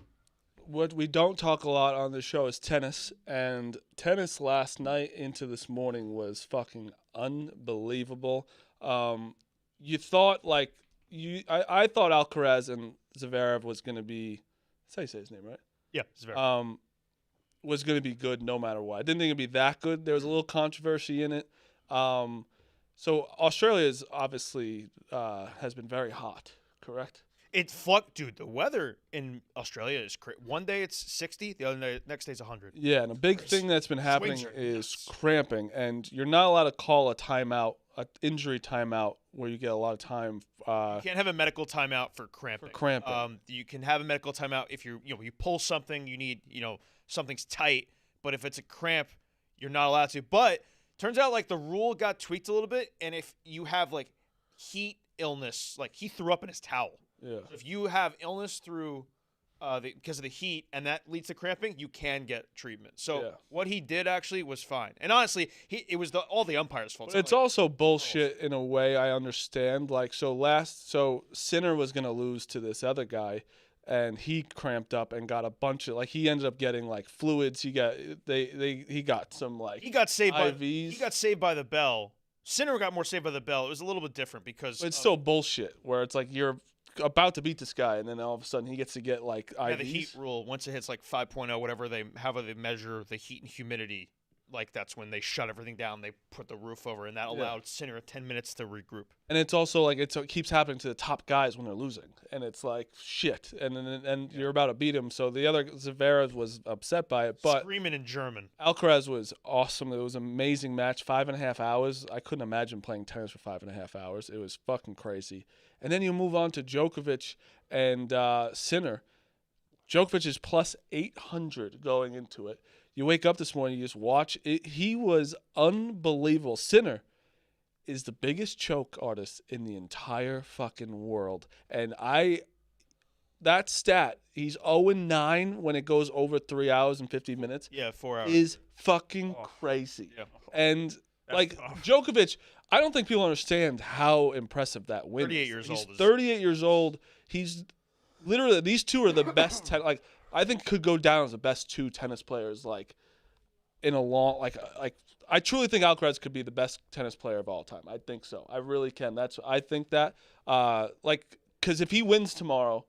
What we don't talk a lot on the show is tennis, and tennis last night into this morning was fucking unbelievable. You thought I thought Alcaraz and Zverev was going to be, that's how you say his name, right? Yeah, it's very. Was going to be good no matter what. I didn't think it'd be that good. There was a little controversy in it. So Australia is obviously has been very hot, correct? Dude, the weather in Australia is crazy. One day it's 60, the other day, next day it's 100. Yeah, and a big thing that's been happening Swings are is nuts. cramping, and you're not allowed to call a timeout, an injury timeout, where you get a lot of time. You can't have a medical timeout for cramping. You can have a medical timeout if you pull something, you need, something's tight, but if it's a cramp, you're not allowed to. But turns out like the rule got tweaked a little bit, and if you have like heat illness, like he threw up in his towel. Yeah. So if you have illness through because of the heat and that leads to cramping, you can get treatment. So what he did actually was fine. And honestly, it was all the umpires' fault. But it's also bullshit in a way. I understand. Like so Sinner was gonna lose to this other guy, and he cramped up and got a bunch of he ended up getting like fluids. He got some he got saved IVs. He got saved by the bell. Sinner got more saved by the bell. It was a little bit different because But it's still bullshit. Where it's like you're about to beat this guy, and then all of a sudden he gets to get like IVs. Yeah, the heat rule, once it hits like 5.0, whatever they measure the heat and humidity, like that's when they shut everything down. They put the roof over, and that allowed Sinner 10 minutes to regroup. And it's also like it keeps happening to the top guys when they're losing, and it's like shit. And you're about to beat him, so the other Zverev was upset by it, but Screaming in German. Alcaraz was awesome. It was an amazing match, 5.5 hours. I couldn't imagine playing tennis for 5.5 hours. It was fucking crazy. And then you move on to Djokovic and Sinner. Djokovic is plus 800 going into it. You wake up this morning, you just watch it. He was unbelievable. Sinner is the biggest choke artist in the entire fucking world. And that stat, he's 0-9 when it goes over 3 hours and 50 minutes. Yeah, 4 hours. Is fucking crazy. Yeah. And That's tough. Djokovic, I don't think people understand how impressive that win 38 is. years He's old. 38 years old. He's literally, these two are the best I think could go down as the best two tennis players in a long I truly think Alcaraz could be the best tennis player of all time. I think so. I really can. I think that because if he wins tomorrow,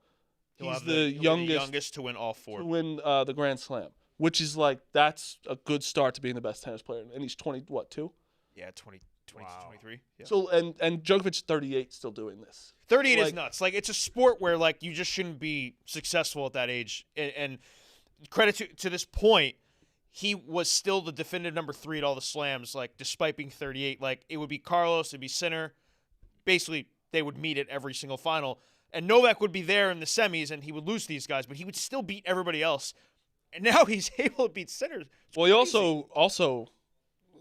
he's the youngest to win all four. to win the Grand Slam, which is that's a good start to being the best tennis player. And he's 22? Yeah, 23. Yeah. So and Djokovic's 38 still doing this. 38 is nuts. It's a sport where you just shouldn't be successful at that age. And credit to this point, he was still the definitive number 3 at all the slams, like, despite being 38. Like, it would be Carlos, it'd be Sinner. Basically, they would meet at every single final. And Novak would be there in the semis, and he would lose to these guys, but he would still beat everybody else. And now he's able to beat Sinner. Well, he also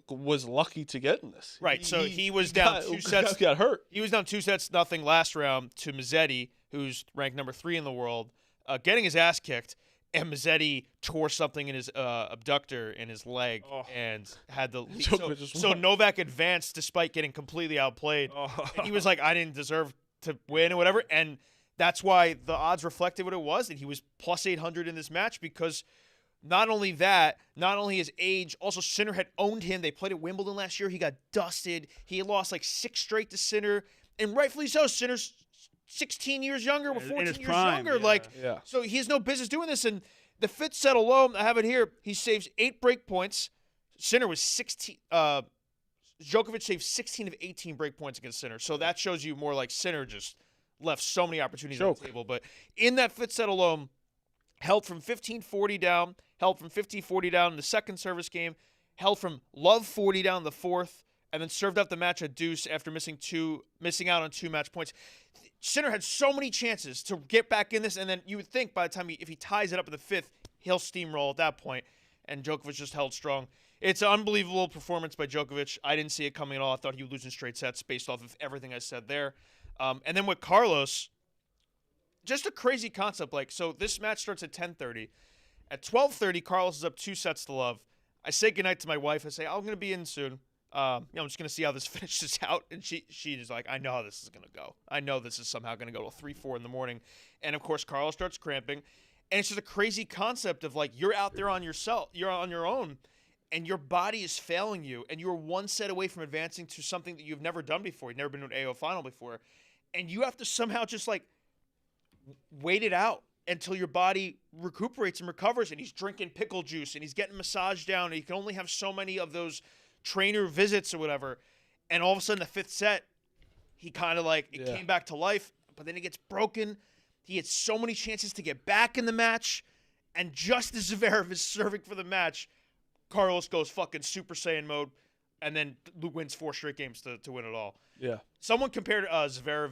was lucky to get in this. Right, so he was down 2 sets. Got hurt. He was down 2-0 last round to Mazzetti, who's ranked number 3 in the world, getting his ass kicked. And Mazzetti tore something in his abductor in his leg and had the so Novak advanced despite getting completely outplayed. And he was like, I didn't deserve to win or whatever. And that's why the odds reflected what it was. And he was plus 800 in this match because not only his age, also Sinner had owned him. They played at Wimbledon last year. He got dusted. He had lost like 6 straight to Sinner. And rightfully so. Sinner's 16 years younger, 14 years younger. So he has no business doing this. And the 5th set alone, I have it here, he saves 8 break points. Sinner was 16. Djokovic saved 16 of 18 break points against Sinner. So that shows you more like Sinner just left so many opportunities on the table. But in that 5th set alone, held from 15-40 down, held from 15-40 down in the second service game, held from love 40 down in the 4th, and then served up the match at deuce after missing out on 2 match points. Sinner had so many chances to get back in this, and then you would think by the time if he ties it up in the 5th, he'll steamroll at that point, and Djokovic just held strong. It's an unbelievable performance by Djokovic. I didn't see it coming at all. I thought he would lose in straight sets based off of everything I said there. And then with Carlos, just a crazy concept. So this match starts at 10:30. At 12:30, Carlos is up 2 sets to love. I say goodnight to my wife. I say, I'm going to be in soon. I'm just going to see how this finishes out. And she is like, I know how this is going to go. I know this is somehow going to go till 3-4 in the morning. And, of course, Carlos starts cramping. And it's just a crazy concept of, you're out there on yourself. You're on your own. And your body is failing you. And you're 1 set away from advancing to something that you've never done before. You've never been to an AO final before. And you have to somehow just, wait it out until your body recuperates and recovers. And he's drinking pickle juice. And he's getting massaged down. And you can only have so many of those trainer visits or whatever, and all of a sudden the 5th set, he kind of came back to life, but then it gets broken. He had so many chances to get back in the match, and just as Zverev is serving for the match, Carlos goes fucking Super Saiyan mode, and then wins 4 straight games to win it all. Yeah. Someone compared Zverev,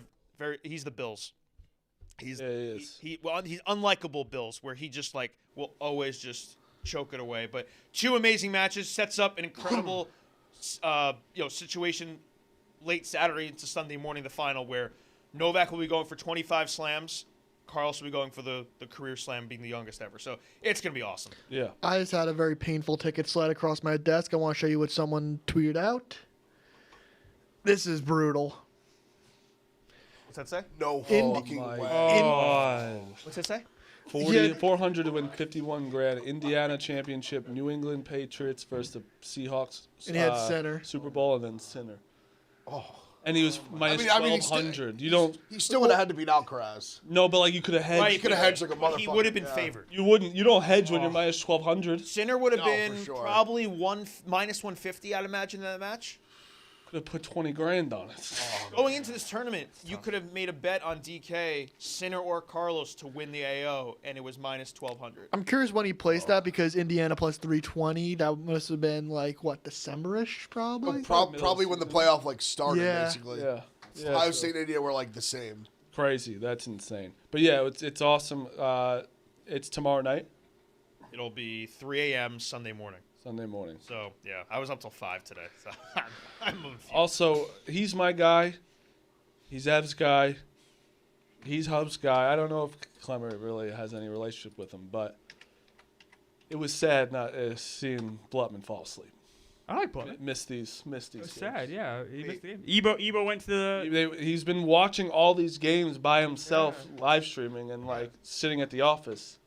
he's the Bills. He is. He's unlikable Bills, where he just will always just choke it away. But 2 amazing matches, sets up an incredible situation late Saturday into Sunday morning, the final, where Novak will be going for 25 slams. Carlos will be going for the career slam, being the youngest ever. So it's going to be awesome. Yeah. I just had a very painful ticket slide across my desk. I want to show you what someone tweeted out. This is brutal. What's that say? No fucking way. What's that say? 400 to win 51 grand. Indiana championship. New England Patriots versus the Seahawks. And he had Sinner. Super Bowl and then Sinner. Oh. And he was minus 1,200. He still would have had to beat Alcaraz. No, but you could have hedged. Right, you could have hedged like a motherfucker. He would have been favored. You wouldn't. You don't hedge when you're minus 1,200. Sinner would have been probably minus 150, I'd imagine, in that match. Could have put 20 grand on it. Going into this tournament, you could have made a bet on DK, Sinner or Carlos to win the AO, and it was minus 1,200. I'm curious when he placed that, because Indiana plus 320, that must have been December-ish probably? Probably when the playoff started, basically. Yeah. Ohio State and India were the same. Crazy. That's insane. But yeah, it's awesome. It's tomorrow night. It'll be 3 a.m. Sunday morning. So, yeah, I was up till 5 today. So I'm also, he's my guy. He's Ev's guy. He's Hub's guy. I don't know if Clemmer really has any relationship with him, but it was sad not seeing Blutman fall asleep. I like Blutman. Missed these games. Sad, yeah. He missed the game. Ebo went to the... He's been watching all these games by himself, live streaming, and sitting at the office.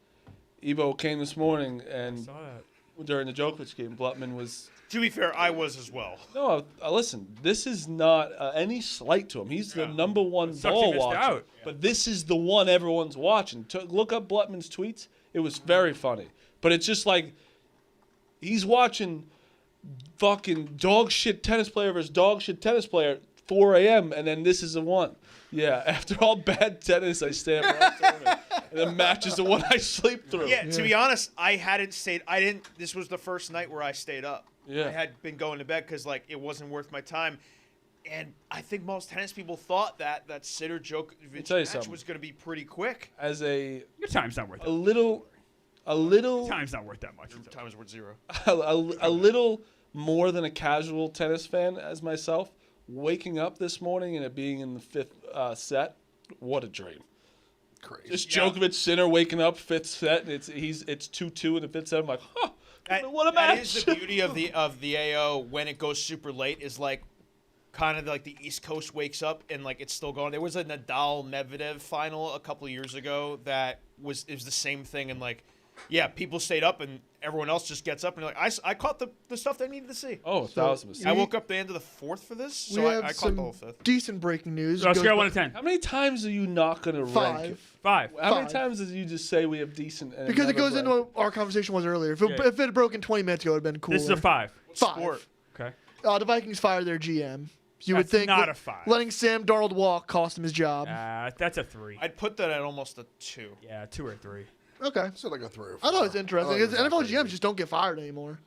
Ebo came this morning and... I saw that. During the Djokovic game, Blutman was... To be fair, I was as well. No, listen, this is not any slight to him. He's the number one ball watcher. But this is the one everyone's watching. Look up Blutman's tweets. It was very funny. But it's just he's watching fucking dog shit tennis player versus dog shit tennis player 4 a.m. and then this is the one. Yeah, after all bad tennis, I stay up. and then matches the one I sleep through. Yeah, to be honest, this was the first night where I stayed up. Yeah. I had been going to bed because, it wasn't worth my time. And I think most tennis people thought that Sinner Djokovic match was going to be pretty quick. As your time's not worth it. A little Time's not worth that much. Time is worth zero. a little more than a casual tennis fan as myself, waking up this morning and it being in the fifth set, what a dream. Crazy. Just Djokovic Sinner waking up fifth set, and it's 2-2 in the fifth set. I'm like, what a match! That is the beauty of the AO when it goes super late is kind of the East Coast wakes up and it's still going. There was a Nadal Medvedev final a couple of years ago that was the same thing, and people stayed up and everyone else just gets up and I caught the stuff they needed to see. Oh, 1,000%. I woke up the end of the fourth for this, so I caught the whole fifth. Decent breaking news. Scale 1 to 10. How many times are you not going to rank? 5. How many times did you just say we have decent? And Because it goes rank? into what our conversation was earlier. If it had broken 20 minutes ago, it would have been cooler. This is a 5. 5. Sport. Okay. The Vikings fired their GM. You would That's think not a 5. letting Sam Darnold walk cost him his job. That's a 3. I'd put that at almost a 2. Yeah, 2 or 3. Okay. So like a 3 or 4. I know it's interesting I because like NFL that. GMs just don't get fired anymore.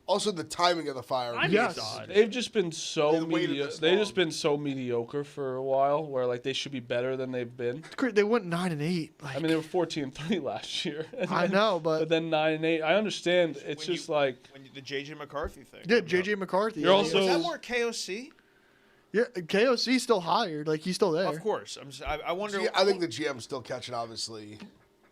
Also, the timing of the fire. I mean, Yes. it's odd. They've just been so They waited this They've long. just been so mediocre for a while, where they should be better than they've been. They went 9-8. I mean, they were 14-3 last year. I know, but then 9-8. I understand. It's When just when the JJ McCarthy thing. yeah, JJ McCarthy. You're yeah, also- Was that more KOC? yeah, KOC's still hired. He's still there. Of course. I wonder. I think the GM's still catching, obviously,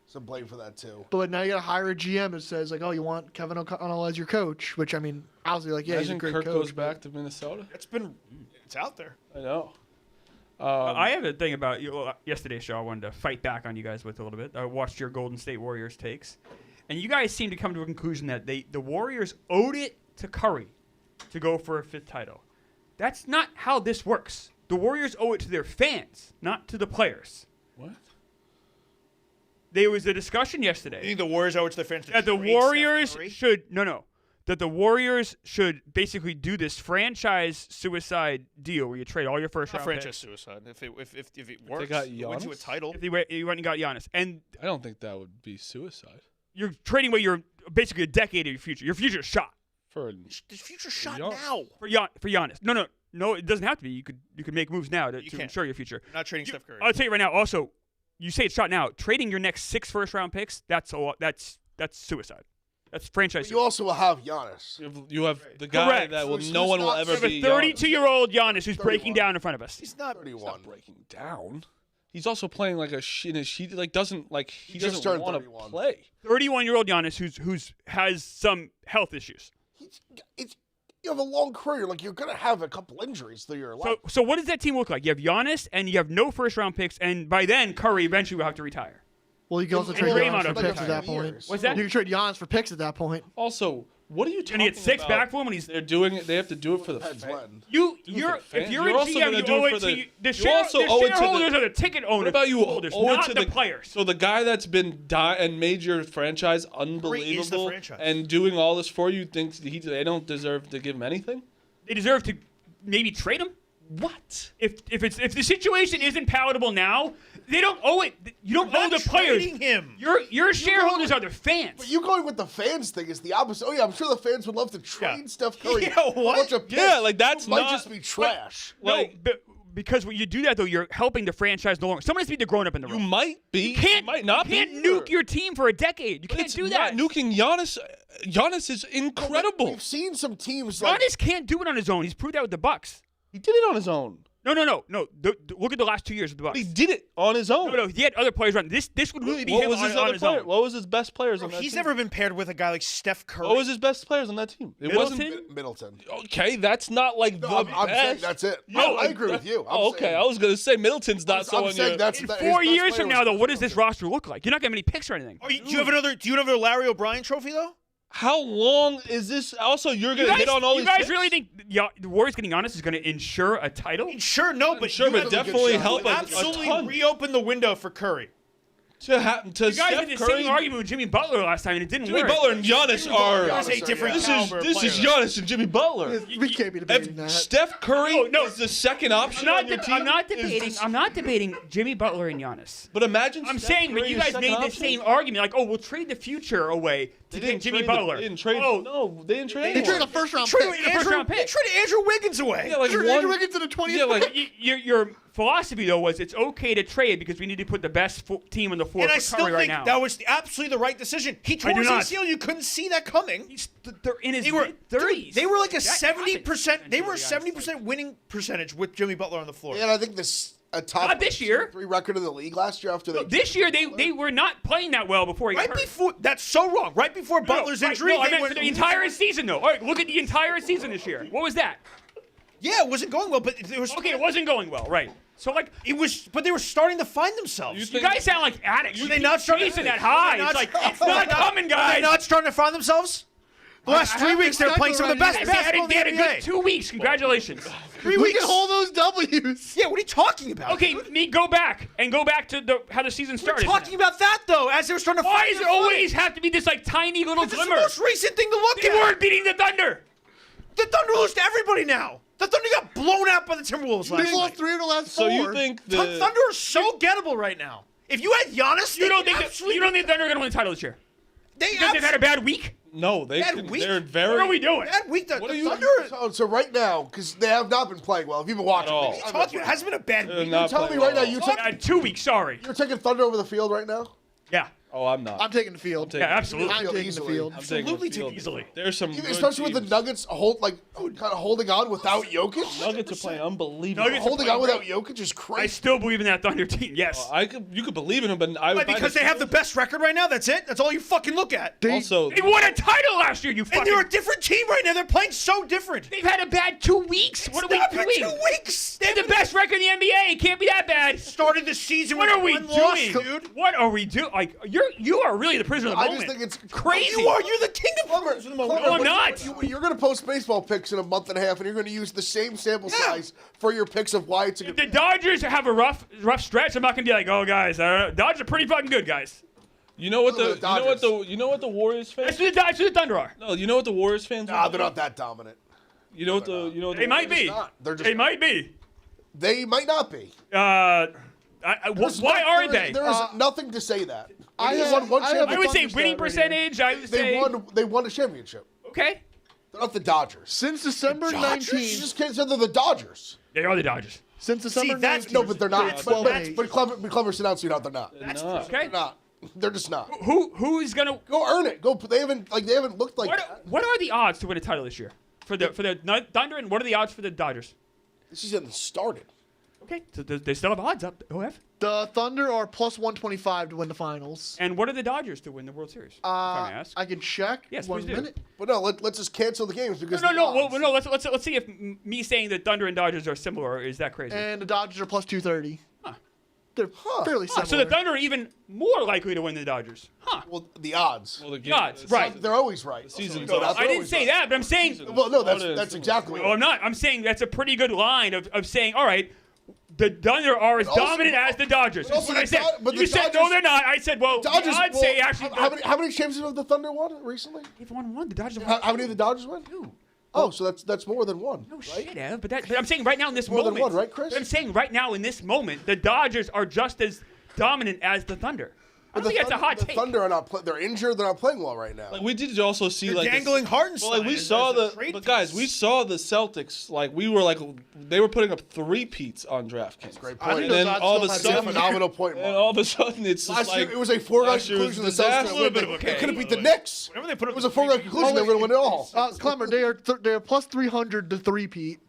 some blame for that, too. But now you got to hire a GM that says oh, you want Kevin O'Connell as your coach, which I mean, obviously he's a imagine great Kirk coach. goes back to Minnesota. It's out there. I know. I have a thing about yesterday's show I wanted to fight back on you guys with a little bit. I watched your Golden State Warriors takes. And you guys seem to come to a conclusion that the Warriors owed it to Curry to go for a 5th title. That's not how this works. The Warriors owe it to their fans, not to the players. What? There was a discussion You yesterday think the Warriors owe it to their fans? that the Warriors should that the Warriors should basically do this franchise suicide deal where you trade all your first Not round franchise picks. suicide. If it works, got you win to a Giannis? title. If you went and got Giannis, and I don't think that would be suicide. you're trading away your basically a decade of your future. Your future's shot For The future shot Giannis. now. for Giannis. No, it doesn't have to be. You could make moves now to can't. ensure your future. You're not trading Steph Curry. I'll tell you right now. Also, you say it's shot now. Trading your next 6 first-round picks. That's suicide. That's franchise. You also will have Giannis. you have the guy Correct. that will Who's no one will not- ever You have be. a 32-year-old Giannis who's breaking 31. down in front of us. He's not. 31. He's not breaking down. He's also playing like a shit. He doesn't He just doesn't turned want to 31. play. 31-year-old Giannis who's has some health issues. You have a long career. You're going to have a couple injuries through your life. So what does that team look like? You have Giannis and you have no first-round picks, and by then Curry eventually will have to retire. Well, you can also And trade Draymond Giannis for over picks time. at that point. Years. What's that? You can trade Giannis for picks at that point. Also, what are you talking And he had 6 about? back for him when he's They're doing it. They have to do it for the Depends fans. when. you're fans. if you're You're a also GM, gonna you do owe it it for to the- you. The you also owe it to the- shareholders are the ticket owners. What about you holders, owe it not to the the players? So the guy that's been and made your franchise unbelievable franchise. and doing all this for you thinks they don't deserve to give him anything? They deserve to maybe trade him. What? If the situation isn't palatable now, they don't owe it. You don't owe Not the players. trading him. Your shareholders are the fans. But you going with the fans thing is the opposite. Oh, yeah, I'm sure the fans would love to trade Steph Curry. Yeah, for a what? bunch of picks. Yeah, that's It might not- just be trash. No, because when you do that though, you're helping the franchise no longer. Someone has to be the grown up in the You room. might be. You can't might not you can't be. nuke your team for a decade. You But can't it's do not that. nuking Giannis. Giannis is incredible. We've seen some teams Giannis can't do it on his own. He's proved that with the Bucks. He did it on his own. No. Look at the last 2 years of the Bucks. He did it on his own. No, he had other players around. This would really be What him was his on other his player? own. What was his best players on that He's team? never been paired with a guy like Steph Curry. What was his best players on that team? It Middleton? wasn't. Middleton. Okay, that's not like No, the I'm saying best. that's it. No, I agree with you. I'm Oh, okay. saying- I was gonna say Middleton's not I'm someone saying you're. that's In his 4 best years player from was now, though, what does this Middleton. roster look like? You're not getting many picks or anything. Do you have another Larry O'Brien trophy though? How long is this? Also, you're gonna hit on all you these. guys picks? really think the Warriors getting honest is going to ensure a title? Sure, no, but Sure, you but have- definitely shot. help you a absolutely ton. reopen the window for Curry. To You guys Steph had the Curry, same argument with Jimmy Butler last time, and it didn't Jimmy work. Butler and Giannis are. Giannis a different caliber This player. is Giannis and Jimmy Butler. We can't be debating that. Steph Curry No. is the second option on your team. I'm not debating Jimmy Butler and Giannis. But imagine. I'm Steph saying, but Curry you is guys second made the option. same argument, like, oh, we'll trade the future away to get Jimmy Butler. They didn't trade. Oh, No, they didn't trade. They anyone. traded a first-round Traded pick. the first round pick. They traded Andrew Wiggins away. Yeah, like Traded one. Andrew Wiggins to the 20th Yeah, like pick. Your philosophy though was it's okay to trade because we need to put the best team on the floor And for I still Curry right think now. that was absolutely the right decision. He tore do his not. ACL. You couldn't see that coming. They're in his They were mid-30s. They were like a That 70%. They were a confidence, 70% winning percentage with Jimmy Butler on the floor. Yeah, and I think this a top Not this year. 3 record in the league last year after they. This year they were not playing that well before he got Right hurt. before that's so wrong. Right before Butler's injury, No, I they meant went for the entire season though. All right, look at the entire season this year. What was that? Yeah, it wasn't going well, but there was Okay, it wasn't going well, right? So like It was, but they were starting to find themselves. you guys sound like addicts. Were they not starting chasing that high? It's like it's not coming, Are guys. they not starting to find themselves? The last 3 weeks, they were playing some of the best They basketball in they had a the good NBA. 2 weeks. Congratulations. 3 We weeks. can hold those W's. Yeah, what are you talking about? Okay, go back to how the season We're started. talking about that though, as they were starting to Why find does it their footing. always have to be this like tiny little It's the glimmer? most recent thing to look They at. weren't beating the Thunder. The Thunder lose to everybody now. The Thunder got blown out by the Timberwolves last They lost night. 3 of the last 4. So you think The the Thunder are so gettable right now. If you had Giannis, You don't they think absolutely- you don't think the Thunder are going to win the title this year? they Because they've had a bad week. no they Bad could, week? they're very. What are we doing? bad week. The What are you- Thunder. So right now, because they have not been playing well. If you've been watching, At all. things, Talking, it hasn't been a bad They're week. not tell me playing right now, well. 2 weeks. Sorry. you're taking Thunder over the field right now. Yeah. Oh, I'm not. I'm taking the field. taking- Yeah, absolutely. I'm taking the Easily. field. I'm taking Absolutely the field. take easily. There's some good Especially with the teams. Nuggets kind of holding on without Jokic. Nuggets are playing unbelievable. Nuggets are Holding playing on without great. Jokic is I crazy. still believe in that Thunder team. Yes. You could believe in them, but I Why, because they have the best record right now. That's it. That's all you fucking look at. Also, They won a title last year. You And fucking. they're a different team right now. They're playing so different. They've had a bad 2 weeks. What are we Stop doing? it, 2 weeks. They have the best record in the NBA. It can't be that bad. Started the season What with are we one loss, doing, dude. What are we doing? Like you are really the prisoner of the I moment. just think it's crazy. You are. You're the king of Clever. players in the moment. No, I'm not. You're going to post baseball picks in a month and a half, and you're going to use the same sample size for your picks of why it's a If good. the Dodgers have a rough stretch, I'm not gonna be like, oh guys, Dodgers are pretty fucking good, guys. you know what Look at the you know what the Warriors That's fans. who the Thunder are. No, you know what the Warriors fans. Nah, are? they're not that dominant. You know what the They might be. not. They're just They not. might be. They might not be. Why aren't they? There is nothing to say that. I They have- won one I have championship. I would say Thunder winning stat right percentage. I would say They won a championship. okay. They're not the Dodgers. Since December You 19th. just can't say they're the Dodgers. They are the Dodgers. Since December that's- 19th. No, but they're not. It's But, 12-8. but clever sit down so you know they're not. They're not. Okay. They're not. They're just not. Who's gonna? Go earn it. Go. They haven't looked like that. What are the odds to win a title this year for the Thunder? And what are the odds for the Dodgers? This season started. Okay, so they still have odds up. OF. The Thunder are plus 125 to win the finals. And what are the Dodgers to win the World Series? if I may ask. I can check. Yes, one please do. minute. But no, let's just cancel the games because No, the no, odds. well, no. Let's see if me saying that Thunder and Dodgers are similar is that crazy. And the Dodgers are plus 230. Huh. They're fairly Huh, similar. so the Thunder are even more likely to win than the Dodgers. Huh. Well, the odds. Well, the Odds, right. They're always right. season's No, over. that's I didn't always say right. that, but I'm saying. Well, no, It is. that's exactly. Well, I'm not. I'm saying that's a pretty good line of saying, all right, the Thunder are as also- dominant as the Dodgers. but That's also what I the said. Dod- but You the said no, Dodgers- they're not. I said, well, Dodgers. the odds well, say actually. how many championships have the Thunder won recently? They've won one. The Dodgers have How, won how many of the Dodgers won? two. Oh, so that's more than one. No right? shit, Ev. But I'm saying right now in this More than moment. one, right, Chris? But I'm saying right now in this moment, the Dodgers are just as dominant as the Thunder. I don't think that's a hot the take. Thunder are not. They're injured. They're not playing well right now. Like we did also see They're like dangling Hartenstein. Well, like we as saw a trade but guys, piece. we saw the Celtics. Like we were like they were putting up 3 peats on DraftKings. Great I point. think And those then odds all of a still have sudden, different- Phenomenal point. and Mark. all of a sudden it's just Last like year it was a foregone last year was conclusion. The disaster. Celtics A little win. bit of a They could have beat the by the way. Knicks. Whenever they put It up was the a foregone three- conclusion. They were going to win it all. Clemmer, they're plus 300 to three-peat.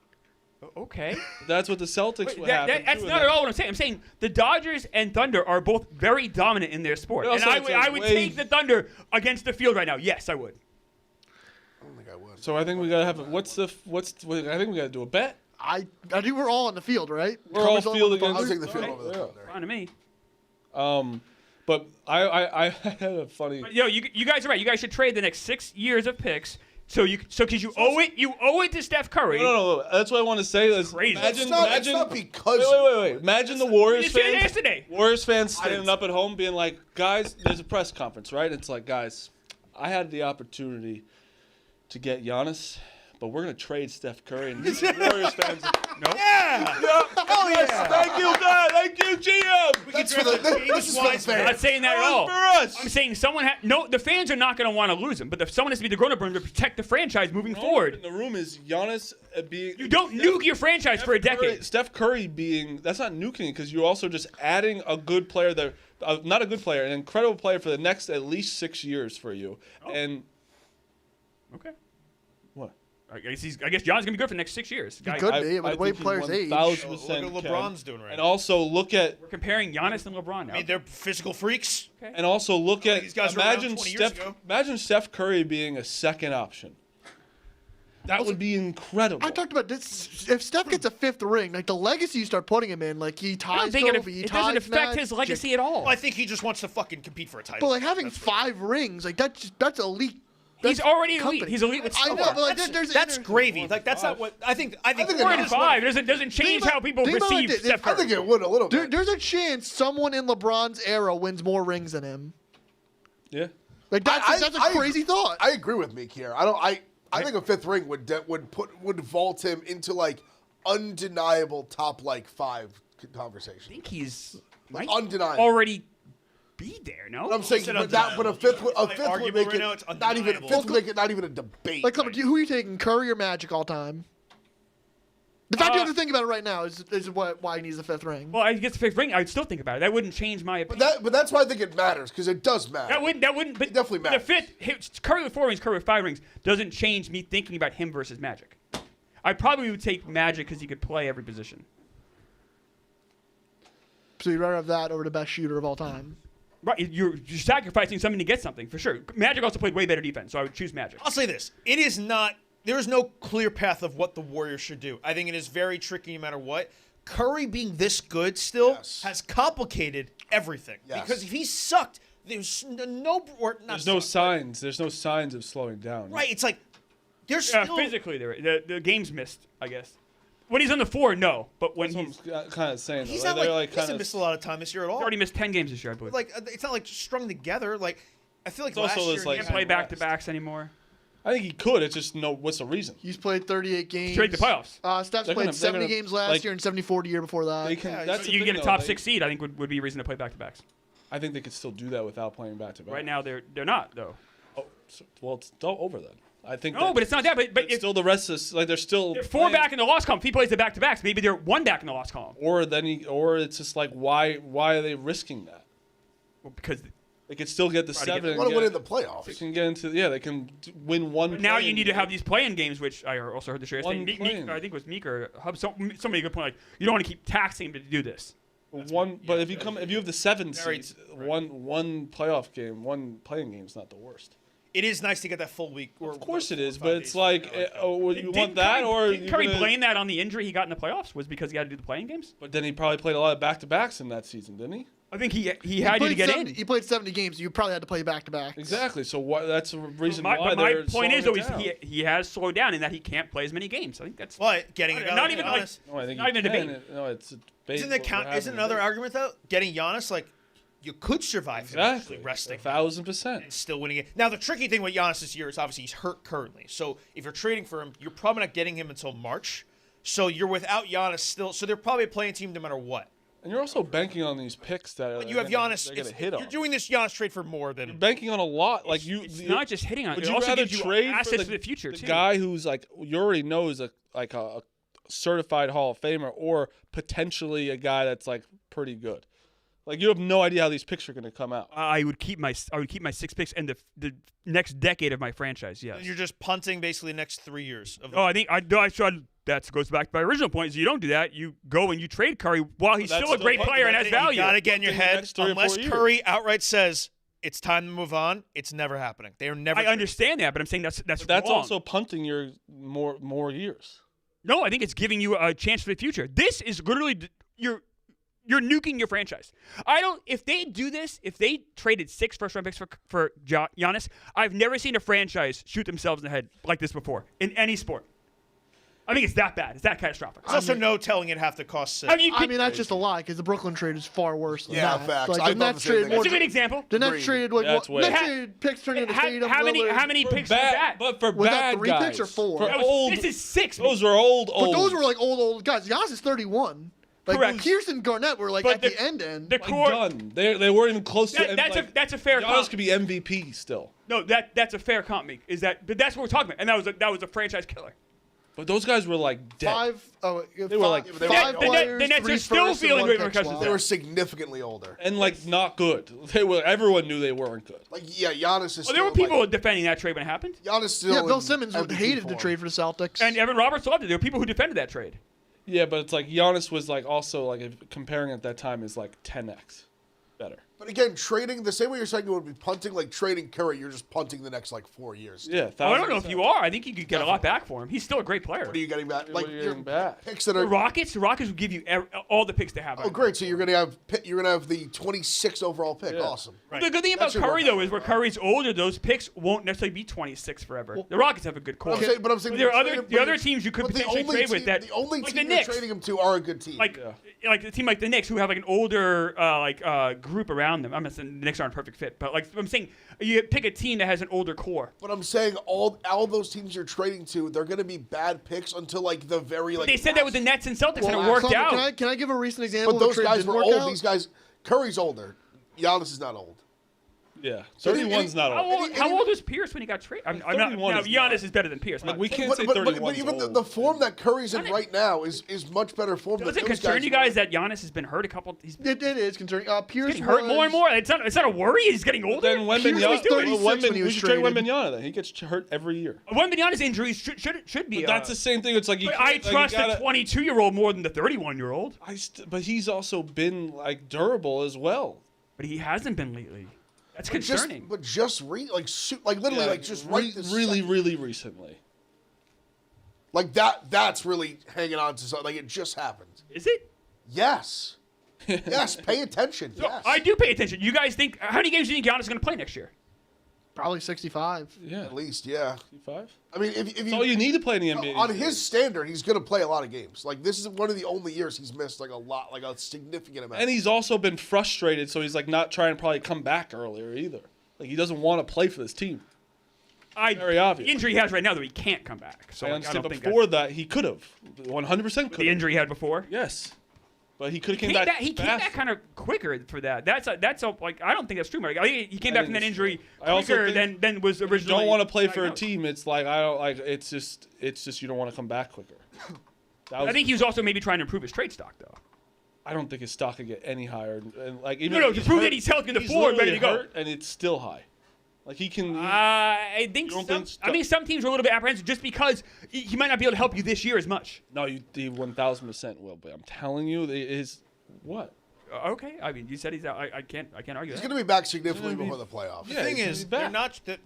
Okay. That's what the Celtics would That- happen. that's too, not and at all what I'm saying. I'm saying the Dodgers and Thunder are both very dominant in their sport. But And also I it's a would way- take the Thunder against the field right now. Yes, I would. I don't think I would. So I think we gotta have. I think we gotta do a bet. I think we're all on the field, right? We're all Clemmer's on field the against- I'll Thunder. take the field Okay. over the Yeah. Thunder. Fine to me. But I had a funny. But, you guys are right. You guys should trade the next 6 years of picks So because you owe it to Steph Curry. No. That's what I want to say. Is crazy. It's not because. Wait. Imagine the Warriors fans. Yesterday. Warriors fans standing up at home, being like, "Guys, there's a press conference, right?" It's like, "Guys, I had the opportunity to get Giannis, but we're gonna trade Steph Curry." And these Warriors fans, No. Yeah. hell yeah! Thank you, God. Thank you, GM. This is for the I'm fans. not saying that at all. For us. I'm saying the fans are not going to want to lose him, but someone has to be the grown-up to protect the franchise moving forward. In the room is Giannis being. You don't nuke your franchise for a decade. Steph Curry being. That's not nuking because you're also just adding a good player that. Not a good player, an incredible player for the next at least 6 years for you. Oh. And. Okay. What? I guess Giannis gonna be good for the next 6 years. He could be, with the way players age. 1,000% Look at LeBron's doing right And now. also look at. We're comparing Giannis and LeBron now. I mean, they're physical freaks. Okay. And also look at. These guys were around Imagine 20 years Steph. ago. Imagine Steph Curry being a second option. That would be incredible. I talked about this. If Steph gets a 5th ring, like the legacy you start putting him in, like he I don't ties think Kobe, he it doesn't ties affect Magic. his legacy at all. Well, I think he just wants to fucking compete for a title. But like having That's 5 rings, like that's elite. He's That's already elite. company. He's elite with I know, score. but like, there's that's gravy. Like that's not what I think. I think 4 and 5 doesn't change how people think about perceive it. Steph I Curry. think it would a little bit. There's a chance someone in LeBron's era wins more rings than him. Yeah. Like that's a I crazy thought. I agree with Meek here. I think a 5th ring would vault him into like undeniable top like 5 I conversation. think he's Like, might undeniable. already be there. No, But I'm saying, Said but a fifth would arguable make right now, it it's not even undeniable. fifth would make it not even a debate. Like, come on, who are you taking, Curry or Magic all time? The fact you have to think about it right now is why he needs the 5th ring. well, I guess the 5th ring, I'd still think about it. That wouldn't change my opinion. but that's why I think it matters because it does matter. That wouldn't. But It definitely the matters. 5th, Curry with 4 rings, Curry with 5 rings, doesn't change me thinking about him versus Magic. I probably would take Magic because he could play every position. So you'd rather have that over the best shooter of all time. Right, you're sacrificing something to get something for sure. Magic also played way better defense, so I would choose Magic. I'll say this: it is not. There is no clear path of what the Warriors should do. I think it is very tricky, no matter what. Curry being this good still Yes. has complicated everything Yes. because if he sucked, there's no or not There's no sucked, signs. There's no signs of slowing down. Right? It's like there's still Physically, the game's missed, I guess. When he's on the floor, no. But when That's what he's I'm kind of saying. he's though. not They're like he kind hasn't of. missed a lot of time this year at all. already missed 10 games this year, I believe. Like it's not like strung together. Like I feel like It's also last year this, he like, can't had- play back-to-backs anymore. I think he could. It's just what's the reason? He's played 38 games. Straight to playoffs. Steph's They're played gonna- 70 they're gonna, games last like- year and 74 the year before that. They can. Yeah, that's So the you thing, get a though, top they- 6 seed, I think would be a reason to play back-to-backs. I think they could still do that without playing back to back. Right now, they're not, though. Oh, well, it's still over then. I think. No, but it's not that. But It's still the rest is like they're still. they're 4 playing- back in the loss column. If he plays the back-to-backs, maybe they're 1 back in the loss column. Or it's just like why are they risking that? Well, because They could still get the Try to get- 7. and want to win get- in the playoffs. They can get into They can win one. but now you play-in need to game. have these play-in games, which I also heard the share. One Meek, play-in. I think it was Meek or Hub. Somebody good point. Like you don't want to keep taxing him to do this. One, but if you have the 7 Very- seeds, one playoff game, one playing game is not the worst. It is nice to get that full week. Or Of course it 4 or is, 5 but it's days. like, I like that. you Didn't want that, or didn't you're Curry gonna- blame that on the injury he got in the playoffs? Was because he had to do the playing games? But then he probably played a lot of back-to-backs in that season, didn't he? I think he had He you to played get 70 in. He played 70 games. So you probably had to play back-to-back. Exactly. So that's a reason My why my they're point is, slowing though, it down. he has slowed down in that he can't play as many games. I think that's But getting a guy not like even like Giannis, No, I think not you even a can. debate. No, it's a debate. isn't that We're count? having Isn't a another debate. argument though? Getting Giannis, like you could survive him Exactly. actually resting 1,000%. and still winning it. Now the tricky thing with Giannis this year is obviously he's hurt currently. So if you're trading for him, you're probably not getting him until March. So you're without Giannis still. So they're probably a playing team no matter what. And you're also banking on these picks that But you have Giannis. They're gonna It's- hit you're on. doing this Giannis trade for more You're than. banking on a lot. Like it's not just hitting on it. Would It you also rather gives you trade assets for for the future the too. guy who's like you already know is a certified Hall of Famer, or potentially a guy that's like pretty good? Like you have no idea how these picks are going to come out. I would keep my 6 picks and the next decade of my franchise. Yes. You're just punting basically the next 3 years. Of Oh, I think I should. That goes back to my original point. Is you don't do that. You go and you trade Curry while he's That's still a still great punting. player and has You value. gotta get in your Punting the head. next 3 or 4 Unless years. Curry outright says it's time to move on, it's never happening. They are never. I understand that, but I'm saying that's But that's wrong. also punting your more years. No, I think it's giving you a chance for the future. This is literally you're You're nuking your franchise. If they do this, if they traded 6 first-round picks for Giannis, I've never seen a franchise shoot themselves in the head like this before in any sport. I think it's that bad. It's that catastrophic. There's also no telling it have to cost 6. I mean, that's just a lie because the Brooklyn trade is far worse than Yeah, that. facts. Like, I the thought Nets the same traded thing. That's a good example. The Nets Agreed. traded That's way- Nets traded picks turning into Tatum. How many Lillard. picks was that? But for Was that bad 3 guys, picks or 4? for That old, This is 6. those were old. But those were like old guys. Giannis is 31. Like Correct. Kirsten and Garnett were like But at the end. The core. done. They weren't even close to. That's a fair Giannis comp. could be MVP still. No, that's a fair comp, Meek. But that's what we're talking about, and that was a franchise killer. But those guys were like dead. They were like- they five were- players. the Nets 3 are still firsts, and feeling 1 great pick repercussions swap. They were significantly older. And like not good. Everyone knew they weren't good. Like, yeah, Giannis is. Well, there were still, people like, defending that trade when it happened, Giannis still. Yeah, Bill in Simmons MVP hated the form. trade for the Celtics. and Evan Roberts loved it. There were people who defended that trade. Yeah, but it's like Giannis was like also like comparing at that time is like 10x better. But again, trading the same way you're saying it would be punting, like trading Curry, you're just punting the next like 4 years. Yeah, Oh, I don't know if you are. I think you could get a lot back for him. He's still a great player. What are you getting back? Like are you your getting back? picks that The are. Rockets will give you all the picks they have. Oh, great! So you're gonna have the 26th overall pick. Yeah. Awesome. Right. The good thing about should Curry work though out. is where Curry's older, those picks won't necessarily be 26 forever. The Rockets have a good core. But I'm saying There are you're the trading- other teams you could but the potentially only trade with team- that. The only like team the you're Knicks. trading them to are a good team. Like a team like the Knicks who have like an older group around them. I'm not saying the Knicks aren't a perfect fit, but like I'm saying, you pick a team that has an older core. But I'm saying all those teams you're trading to, they're going to be bad picks until like the very like. They said that with the Nets and Celtics, and it Well, worked Clemmer, out. Can I give a recent example? But of a those trade guys didn't were work old. out? These guys, Curry's older. Giannis is not old. Yeah, So 31's not How old. old, how old was Pierce when he got traded? I'm not. 31 Now, is Giannis not. is better than Pierce. Like we can't But, say but, 31's but even old. the form that Curry's in right now is much better form than Does it those concern guys you were. guys that Giannis has been hurt a couple? He's It is concerning. Pierce getting hurt more and more. It's not a worry. He's getting older. Then Pierce was 36 when he was we should trade traded. Wembanyama. Then he gets hurt every year. Wembanyama's injuries should be. But that's the same thing. It's like you. But I can't- like, trust you gotta, the 22-year-old more than the 31-year-old. But he's also been like durable as well. But he hasn't been lately. That's But concerning. literally Yeah, like just right this really, second. really recently. Like that's really hanging on to something. Like it just happened. Is it? Yes. Yes. Pay attention. So Yes. I do pay attention. You guys think how many games do you think Giannis is going to play next year? Probably 65. Yeah, At least, yeah. 5. I mean, if That's you all you need to play in the NBA. on his standard, he's going to play a lot of games. Like this is one of the only years he's missed like a significant amount. And he's also been frustrated, so he's like not trying to probably come back earlier either. Like he doesn't want to play for this team. Very obvious. The injury he has right now, though, he can't come back. So I like, I understand. don't think Before that, he could have 100% could. the injury he had before. Yes, but he could have came He back. came back kind of quicker for that. That's like I don't think that's true, Mike. I think he came I back think from that it's injury true. I also quicker think than was If you originally. don't want to play for a diagnosed. team, it's like I don't like. It's just you don't want to come back quicker. I think he was also maybe trying to improve his trade stock, though. I don't think his stock could get any higher. And like even No, if to he's prove hurt, that he's healthy in the he's floor and ready to literally go. hurt, and it's still high. Like he can. I think You don't some. think I mean, some teams are a little bit apprehensive just because he might not be able to help you this year as much. No, you 1000% will. But I'm telling you, is what. Okay, I mean, you said he's out. I can't argue he's that. going to be back significantly He's gonna before the playoffs. The Yeah, thing he's is, back.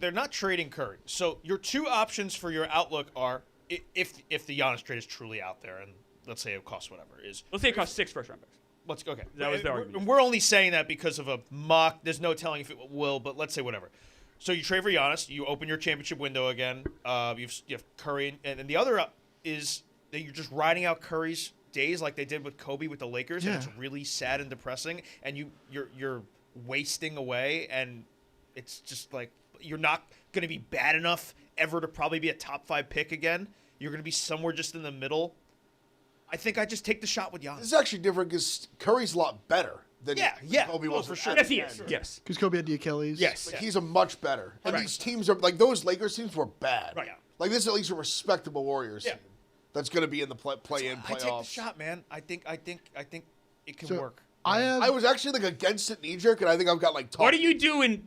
they're not trading Curry. So your two options for your outlook are if the Giannis trade is truly out there, and let's say it costs whatever is. Let's say it costs 6 first-round picks. Let's okay. That was the argument. And we're only saying that because of a mock. There's no telling if it will, but let's say whatever. So you trade for Giannis. You open your championship window again. You have Curry, and the other is that you're just riding out Curry's days like they did with Kobe with the Lakers, and it's really sad and depressing. And you're wasting away, and it's just like you're not going to be bad enough ever to probably be a top 5 pick again. You're going to be somewhere just in the middle. I think I just take the shot with Giannis. This is actually different because Curry's a lot better than Kobe was for sure. Yes, he is. Yes. Because Kobe had the Achilles. Yes. Like, he's a much better. And Right. these teams are like those Lakers teams were bad. Right. Like this is at least a respectable Warriors Yeah. team that's going to be in the play-in I take the playoffs. shot, man. I think it can So, work. I I was actually like against it knee-jerk, and I think I've got like. What do you do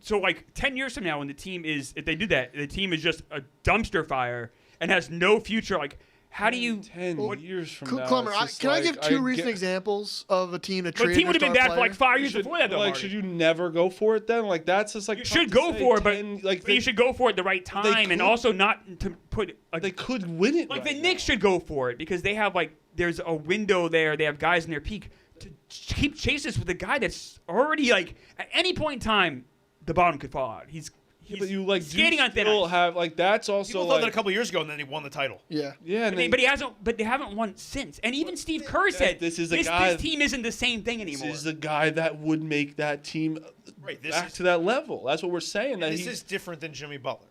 so like 10 years from now when the team is, if they do that, the team is just a dumpster fire and has no future, like how do you 10 years from now? Clemmer, it's just can I like, give 2 recent get- examples of a team that But the traded team would have their been star bad for like player? 5 years Should, before that, though. like, Marty. should you never go for it then? Like that's just like You tough should to go say, for it, but 10 like you should go for it at the right time and could- also not to put like, they could win it. like right the Knicks now. should go for it because they have like there's a window there. They have guys in their peak. to keep chasing this with a guy that's already like at any point in time the bottom could fall out. He's but you like skating on thin still ice. have like that's also People thought that a couple years ago, and then he won the title. Yeah. yeah. And But he hasn't. But they haven't won since. And even Steve Kerr said this is a guy. This team isn't the same thing anymore. This is the guy that would make that team Right, back to that level. That's what we're saying. That This is different than Jimmy Butler.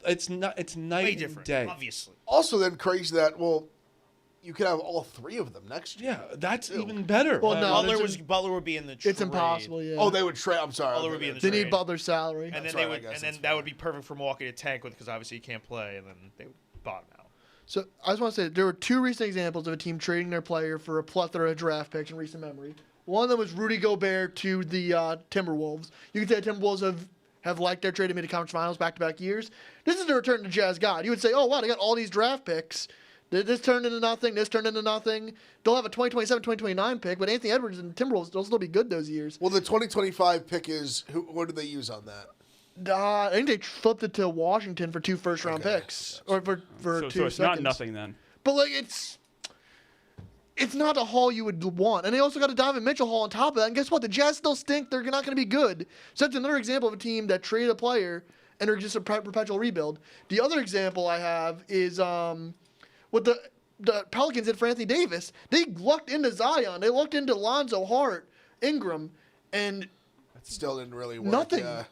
it's not. It's night Way and different, day. obviously. Also, then crazy that you could have all 3 of them next year. Yeah, that's even better. Well, no, Butler would be in the trade. It's impossible. Yeah. Oh, they would trade. I'm sorry. Butler would be in the They trade. need Butler's salary. And then That's they right, I would, guess and then that's that would be perfect for Milwaukee to tank with because obviously he can't play, and then they would bottom out. So I just want to say there were 2 recent examples of a team trading their player for a plethora of draft picks in recent memory. One of them was Rudy Gobert to the Timberwolves. You can say the Timberwolves have liked their trade and made the conference finals back-to-back years. This is the return to Jazz God. You would say, oh, wow, they got all these draft picks. This turned into nothing. This turned into nothing. They'll have a 2027, 2029 pick, but Anthony Edwards and Timberwolves, they'll still be good those years. Well, the 2025 pick is what did they use on that? I think they flipped it to Washington for 2 first-round picks. Or for so 2 it's seconds. not nothing then. But, like, it's not a haul you would want. And they also got a Donovan Mitchell haul on top of that. And guess what? The Jazz still stink. They're not going to be good. So that's another example of a team that traded a player and are just a perpetual rebuild. The other example I have is with the Pelicans did for Anthony Davis. They lucked into Zion. They lucked into Lonzo Hart, Ingram, and Still didn't really work. nothing. Yeah.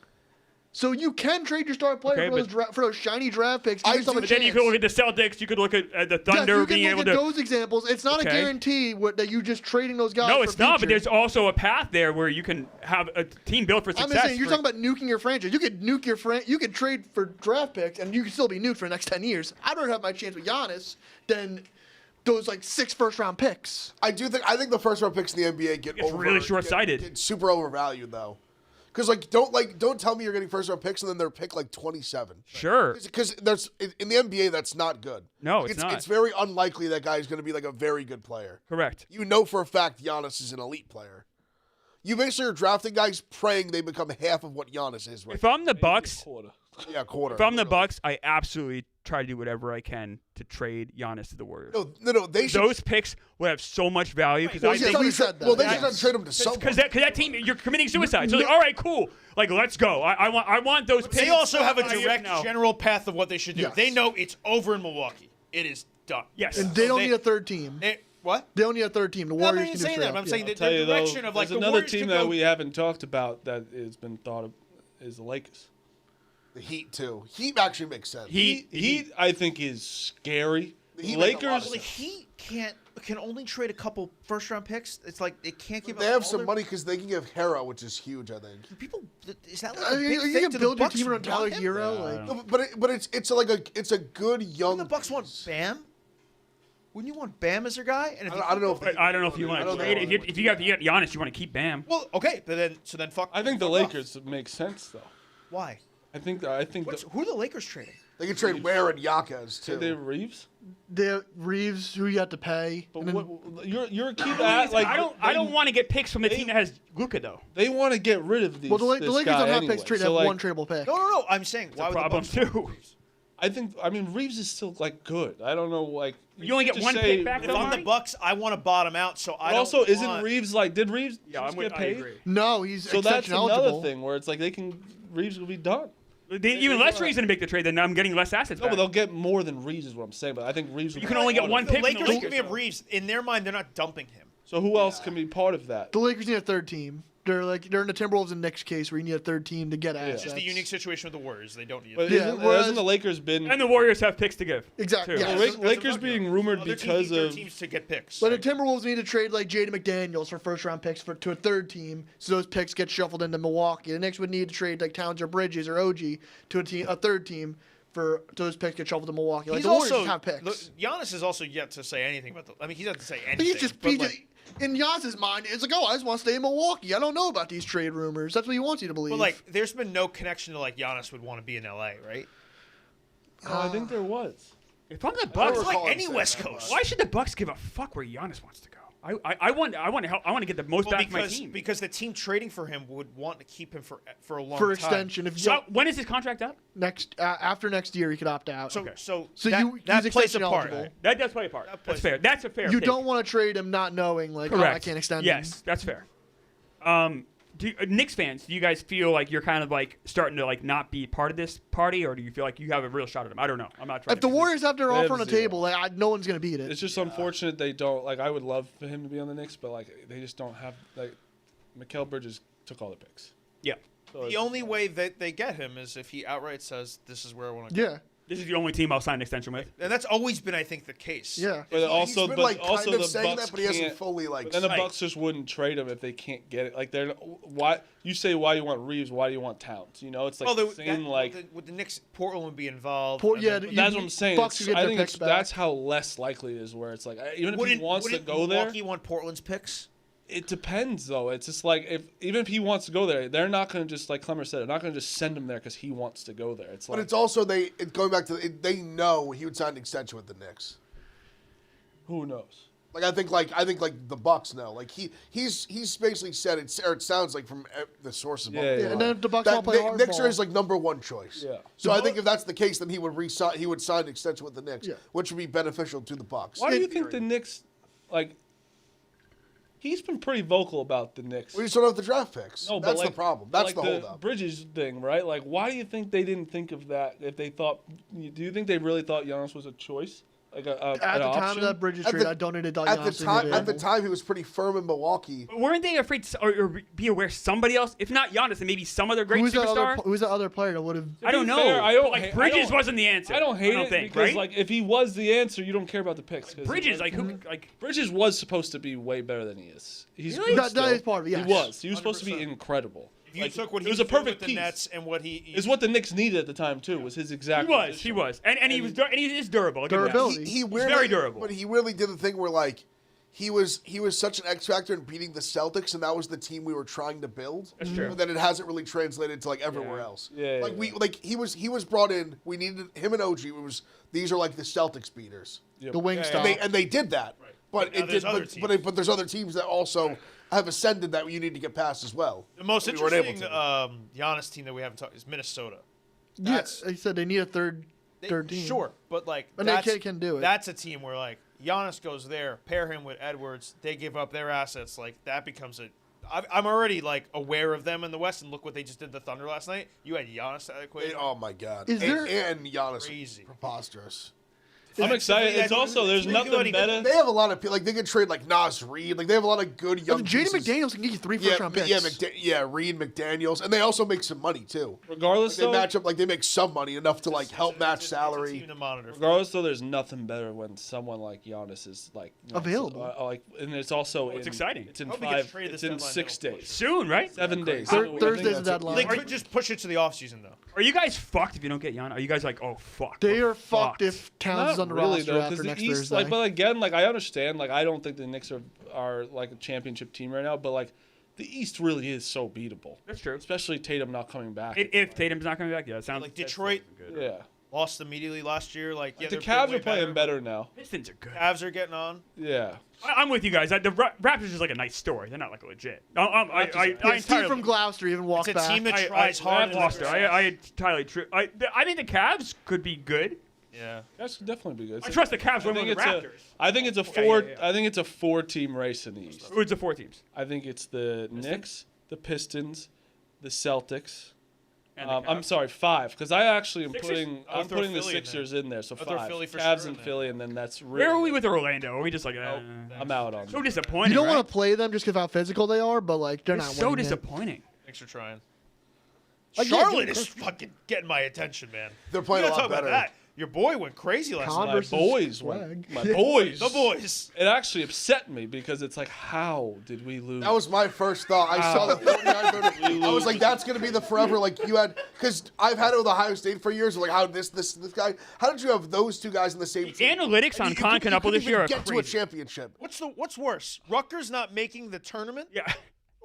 So you can trade your star player Okay, for those shiny draft picks. Give yourself a But then you chance. could look at the Celtics. You could look at the Yes, Thunder you being can able look to. at those examples. It's not a Okay. guarantee that you just trading those guys. No, for it's not. But future. there's also a path there where you can have a team built for I'm success. just saying, you're for- talking about nuking your franchise. You could nuke your you could trade for draft picks, and you could still be nuked for the next 10 years. I'd rather have my chance with Giannis than those like 6 first-round picks. I think the first round picks in the NBA It's really short-sighted. Get super overvalued though. Because don't tell me you're getting first round picks and then they're pick like 27. Sure. Because there's in the NBA that's not good. No, it's not. It's very unlikely that guy is going to be like a very good player. Correct. You know for a fact Giannis is an elite player. You basically are drafting guys praying they become half of what Giannis is right If I'm the Bucks, Quarter. Yeah, quarter. if I'm the really. Bucks, I absolutely try to do whatever I can to trade Giannis to the Warriors. No, they should. Those picks will have so much value because Well, I yeah, think we said that. Well, they Yeah. should not trade him to someone. because that team you're committing suicide. So like, all right, cool. Like let's go. I want those picks. They also have a 5 years direct now. general path of what they should do. Yes. They know it's over in Milwaukee. It is done. Yes. And they So don't need a third team. What? They don't need a third team. The No, I'm Warriors not can even do saying straight that. But up. I'm saying I'll the tell you though, direction of like there's the another Warriors team could that go- we haven't talked about that has been thought of is the Lakers. The Heat too. Heat actually makes sense. Heat, I think, is scary. The Heat make a lot of Lakers, Well, the Heat can only trade a couple first round picks. It's like they can't give. They up have all some their- money because they can give Hero, which is huge. I think. People, is that like Are a big you thing going to to build the your Bucks team around want Tyler him? Hero? Yeah, I Like, don't No, but it's a good young. The Bucks want Bam. Wouldn't you want Bam as their guy? And if I don't know if I don't know if you want I to don't trade. know. If you got Giannis, you want to keep Bam. Well, okay, but then fuck. I think the fuck off. Lakers make sense though. Why? I think Who are the Lakers trading? They can trade Ware and Yakas too. they Reeves. the Reeves, who you have to pay. But and then- what, you're keep at like I don't want to get picks from the team that has Luka though. They want to get rid of these. well, the this Lakers guy don't have anyway. picks to trade. They So, have like, one tradable pick. No. I'm saying why a would problem the Bucks want too. Reeves? I mean Reeves is still like good. I don't know like You only get just one say- pick back If though. I'm the Marty? Bucks, I want to bottom out. So I But don't. also, isn't want- Reeves like? Did Reeves Yeah, just I'm with, get I paid? agree. No, he's So that's exception another eligible. thing where it's like Reeves will be done. Even less reason to make the trade than I'm getting less assets No, back. but they'll get more than Reeves is what I'm saying. But I think Reeves. Will You be can only get part one of The it. pick from the Lakers Lakers, give me a though. Reeves. In their mind, they're not dumping him. So who else can be part of that? The Lakers need a third team. They're in the Timberwolves and Knicks case where you need a third team to get assets. Just a unique situation with the Warriors. They don't need. But it. Yeah, whereas- hasn't the Lakers been? And the Warriors have picks to give. Exactly. too. Yeah. the Yes. Lakers being rumored Other because teams, of. teams to get picks. But the Timberwolves need to trade like Jaden McDaniels for first round picks to a third team, so those picks get shuffled into Milwaukee. The Knicks would need to trade like Towns or Bridges or OG to a third team so those picks get shuffled to Milwaukee. Like He's the Warriors also just have picks. look, Giannis is also yet to say anything about the. I mean, he's not to say I anything. think he's just but, PJ. like, In Giannis's mind, it's like, oh, I just want to stay in Milwaukee. I don't know about these trade rumors. That's what he wants you to believe. but like, there's been no connection to like Giannis would want to be in LA, right? I think there was. If I'm the It's Bucks, recall like him any saying West that, Coast. why should the Bucks give a fuck where Giannis wants to go? I want to help. I want to get the most back from my team. Because the team trading for him would want to keep him for a long For time. extension. If So when is his contract up? after next year, he could opt out. So So that, he's that plays a extension part. eligible. That does play a part. That's fair. That's a fair. You take. don't want to trade him not knowing, like, Correct. oh, I can't extend him. Yes, that's fair. Knicks fans, do you guys feel like you're kind of like starting to like not be part of this party, or do you feel like you have a real shot at them? I don't know. I'm not trying. If the Warriors have their They offer have on the zero. table, like, no one's going to beat it. It's just unfortunate they don't. Like, I would love for him to be on the Knicks, but like they just don't have. Like, Mikal Bridges took all the picks. Yeah. So The only way that they get him is if he outright says, "This is where I want to go." Yeah. This is the only team I'll sign an extension with. And that's always been, I think, the case. Yeah. But also, He's been, but like, also kind of the saying Bucks that, but he hasn't can't- fully, like, But then the Right. Bucks just wouldn't trade him if they can't get it. Like, they're why you say why you want Reeves, why do you want Towns? You know, it's like Well, the same like. with the Knicks, Portland would be involved. Port- and yeah, then- you- That's what I'm saying. Bucks It's- could get I their think picks back. that's how less likely it is. Where it's like even if he wants to wouldn't go there, Milwaukee want Portland's picks? it depends though. It's just like even if he wants to go there, they're not going to just like Clemmer said, they're not going to just send him there because he wants to go there. It's But like it's also going back to they know he would sign an extension with the Knicks. who knows. Like I think the Bucks know. Like he's basically said it sounds like from the sources. Yeah, Yeah, yeah. and then if the Bucks That want to play Knicks hardball, are his like number one choice. Yeah. So I think if that's the case, then he would sign an extension with the Knicks, Yeah. which would be beneficial to the Bucks. Why do you In think the theory. Knicks like? He's been pretty vocal about the Knicks. We just don't have the draft picks. No, but That's like, the problem. That's like the holdup. Bridges thing, right? Like, why do you think they didn't think of that? If they thought, do you think they really thought Giannis was a choice, like at an the time option? of that Bridges At trade, the- I donated to At the Giannis time, available. he was pretty firm in Milwaukee. But weren't they afraid to, or be aware somebody else, if not Giannis, then maybe some other great Who's that superstar? who's the other player that would have? I don't be know. fair, I don't But, like hate- I Bridges don't- wasn't the answer. I don't hate it think, because right? like if he was the answer, you don't care about the picks. 'cause, Bridges, like who, like Bridges was supposed to be way better than he is. He's Really? good That still. is part of it, yes. He was. He was supposed to be 100%. incredible. If you Like, took what it he was a doing perfect with the piece. Nets and what he Is what the Knicks needed at the time too. Was his exact. he was, position. and he was, and he is durable. I'll give you that. Durability. He weirdly, very durable. But he really did the thing where like he was such an X factor in beating the Celtics, and that was the team we were trying to build. That's true. But then it hasn't really translated to like everywhere Yeah. else. Yeah, Like yeah. he was brought in. We needed him and OG. These are like the Celtics beaters. Yep. The wing Yeah, stop. And they did that. Right. But But now it there's did. other But, teams. but there's other teams that also have ascended that you need to get past as well. The most We weren't able interesting to. Giannis team that we haven't talked is Minnesota. Yes, he said they need a third team. Sure, but like And they that's, can do it. That's a team where like Giannis goes there, pair him with Edwards, they give up their assets. Like that becomes a. I'm already like aware of them in the West, and look what they just did to the Thunder last night. You had Giannis to that equation. Oh my God! Is there- and Giannis Crazy. preposterous. I'm excited. It's Yeah, also there's they nothing do any- better. They have a lot of people. Like they could trade like Nas Reed. Like they have a lot of good young. Jaden pieces. McDaniels can get you 3 Yeah, first-round picks. Reed, McDaniels, and they also make some money too. Regardless, They though, match up like they make some money enough to like help match It's a salary. team to monitor. regardless, though, there's nothing better when someone like Giannis is like Available. like, and it's also it's in- exciting. It's in Hope he gets 5. traded It's this in deadline, 6 they'll days, Soon, right? 7 days. Thur- I think Thursday's that's the it. deadline. They could just push it to the offseason though. Are you guys fucked if you don't get Giannis? Are you guys like, oh fuck? They we're are fucked if Towns is Not on the really roster though, after because the next East, Thursday. like, but again, like I understand, like I don't think the Knicks are like a championship team right now, but like the East really is so beatable. That's true. Especially Tatum not coming back. If Tatum's not coming back, yeah, it sounds Like Detroit good. Yeah, lost immediately last year. Like yeah, the they're Cavs way are playing better now. Pistons are good. Cavs are getting on. Yeah, I'm with you guys. The Raptors is like a nice story. They're not like legit. I Yeah, Steve from Gloucester even walked It's a back. team that I tries hard. lost her. I entirely true. I think the Cavs could be good. Yeah. that's definitely be good. I trust the Cavs I more think than the it's Raptors. I think it's a Yeah, four. yeah. I think it's a 4-team race in the East. Who's the 4 teams? I think it's the Knicks, the Pistons, the Celtics. And the I'm Cavs. sorry, 5, because I actually am Sixers? putting I'll I'm throw putting the Philly in there. Sixers in there, so I'll throw 5. Philly for Cavs sure and in there. Philly, and then that's really. Where are we with Orlando? Are we just like, I'm out on. so it. disappointing? You don't right? want to play them just because how physical they are, but like they're They're not so winning it. disappointing. Thanks for trying. Like, yeah, Charlotte dude, is fucking getting my attention, man. They're playing We a gotta lot talk better. about that. Your boy went crazy last Con- night. My versus boys flag. went. My boys. The boys. It actually upset me because it's like, how did we lose? That was my first thought. I saw the 49 I was like, that's gonna be the forever. Like you had, because I've had it with Ohio State for years. Like how this guy. How did you have those two guys in the same The team? analytics on You Con couldn't Knuckle this even year are get to a crazy. championship. What's worse? Rutgers not making the tournament? Yeah.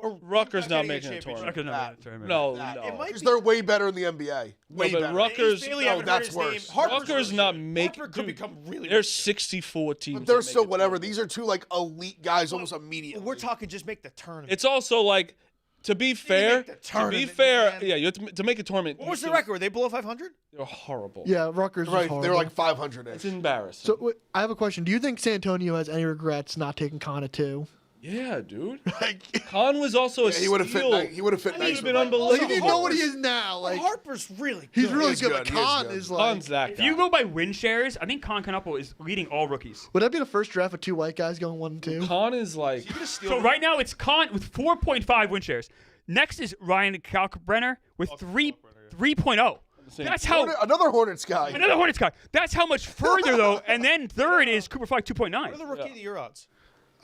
Or Rutgers not getting making a championship. Rutgers not That- making a tournament. No, It no. might Because be. they're way better in the NBA. Way but better. Rutgers- Ace Bailey, no, haven't heard that's his worse. name. Harper's Rutgers really not good. make- Harper could dude, become really There's good. 64 teams. But they're that still make it whatever. tournament. These are two like elite guys almost immediately. We're talking just make the tournament. It's also like, to be fair, make the tournament, man. yeah, you have to make a tournament. What was the record? Were they below 500? They're horrible. Yeah, Rutgers was right. horrible. They're like 500 It's ish. embarrassing. So I have a question. Do you think San Antonio has any regrets not taking Kana 2? yeah, dude. Khan was also a He would have fit. steal. He would have fit He nice. would've with been that. Like, if you unbelievable. know what he is now, like Harper's really good. he's really He's good, good, but he is Khan good. is like. Khan's that If guy. you go by win shares, I think Colin Knuppel is leading all rookies. Would that be the first draft with 2 white guys going 1 and 2? Khan is like, So right now it's Colin with 4.5 win shares. Next is Ryan Kalkbrenner with 3.0. That's how Another Hornets guy. another Hornets guy. That's how much further though. And then third is Cooper Flag 2.9. What are the rookie of the year odds?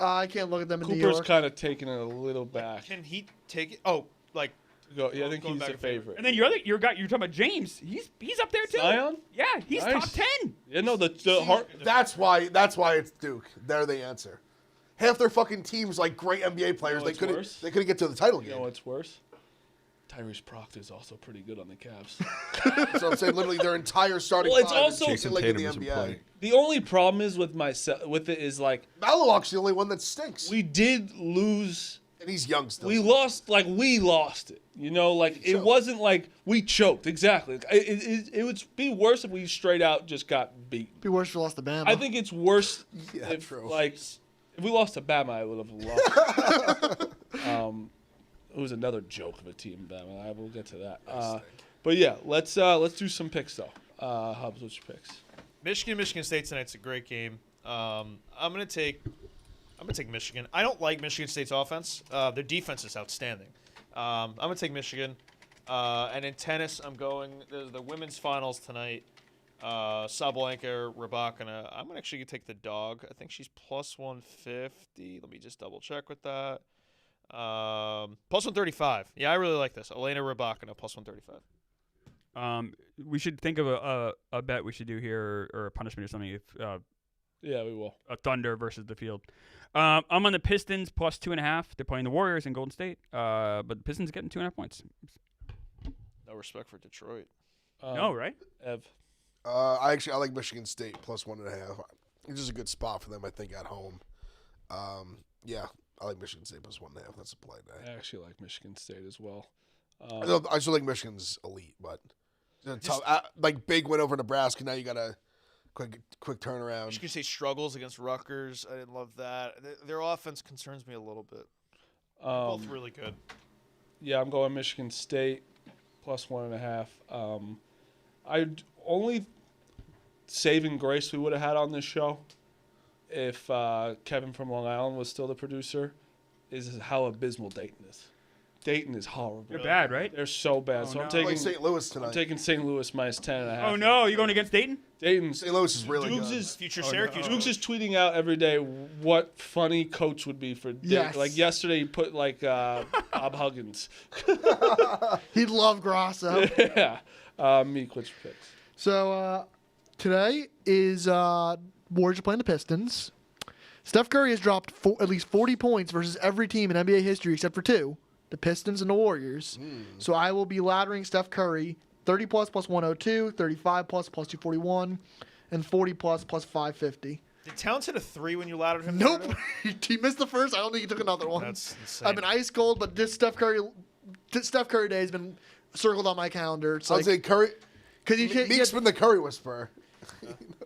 I can't look at them in New Cooper's York. kind of taking it a little back. Can he take it? Oh, like Go, yeah, I think Going he's back the to favorite. favorite. And then your guy you're talking about James. He's up there too. Zion? Yeah, he's Nice. top 10. Yeah, no, the heart. That's why it's Duke. They're the answer. Half their fucking teams like great NBA players. what's They couldn't. worse? They couldn't get to the title You game. know what's worse? Tyrese Proctor is also pretty good on the Cavs. That's what I'm saying. Literally, their entire starting Well, it's five also- is Jason like in the Tatum isn't NBA. playing. The only problem is with it is like Malawak's the only one that stinks, we did lose. and he's young still. We lost it. You know, like it choked. wasn't like we choked. Exactly. It would be worse if we straight out just got beat. It'd be worse if we lost to Bama. I think it's worse Yeah, if true. like if we lost to Bama, I would have lost. It was another joke of a team, Bama. I will get to that. But yeah, let's do some picks though. Hubs, what's your picks? Michigan State tonight's a great game. I'm gonna take Michigan. I don't like Michigan State's offense. Their defense is outstanding. I'm gonna take Michigan. And in tennis, I'm going the women's finals tonight. Sabalenka, Rybakina. I'm gonna actually take the dog. I think she's plus 150. Let me just double check with that. Plus 135. Yeah, I really like this. Elena Rybakina plus 135. We should think of a bet we should do here or a punishment or something if Yeah, we will. a Thunder versus the field. I'm on the Pistons plus 2.5. They're playing the Warriors in Golden State. But the Pistons are getting 2.5 points. No respect for Detroit. No, right? Ev. I like Michigan State plus 1.5. It's just a good spot for them, I think, at home. Yeah, I like Michigan State plus 1.5. That's a play I day. actually like Michigan State as well. I still think Michigan's elite, but it's a tough, like big win over Nebraska. Now you got a quick turnaround. Michigan State struggles against Rutgers. I didn't love that. Their offense concerns me a little bit. They're both really good. Yeah, I'm going Michigan State plus 1.5. I'd only saving grace we would have had on this show if Kevin from Long Island was still the producer is how abysmal Dayton is. Dayton is horrible. They're bad, right? They're so bad. Oh, So no. I'm Play taking St. Louis I'm tonight. taking St. Louis minus 10.5. Oh, no. You're going against Dayton? Dayton's St. Louis is really Dukes good. is Future Syracuse. Dukes is tweeting out every day what funny coach would be for Dayton. Yes. Like yesterday, he put like Bob Huggins. He'd love Grosso. Yeah. Meek, what's your picks? So today is Warriors are playing the Pistons. Steph Curry has dropped at least 40 points versus every team in NBA history except for 2, the Pistons and the Warriors. So I will be laddering Steph Curry 30 plus 102, 35 plus 241, and 40 plus 550. Did Towns hit a 3 when you laddered him? Nope. Saturday? He missed the first. I don't think he took another one. That's insane. I've been ice cold, but this Steph Curry day has been circled on my calendar. It's I'd like, say Curry. because you can't. Meek's been the Curry whisperer.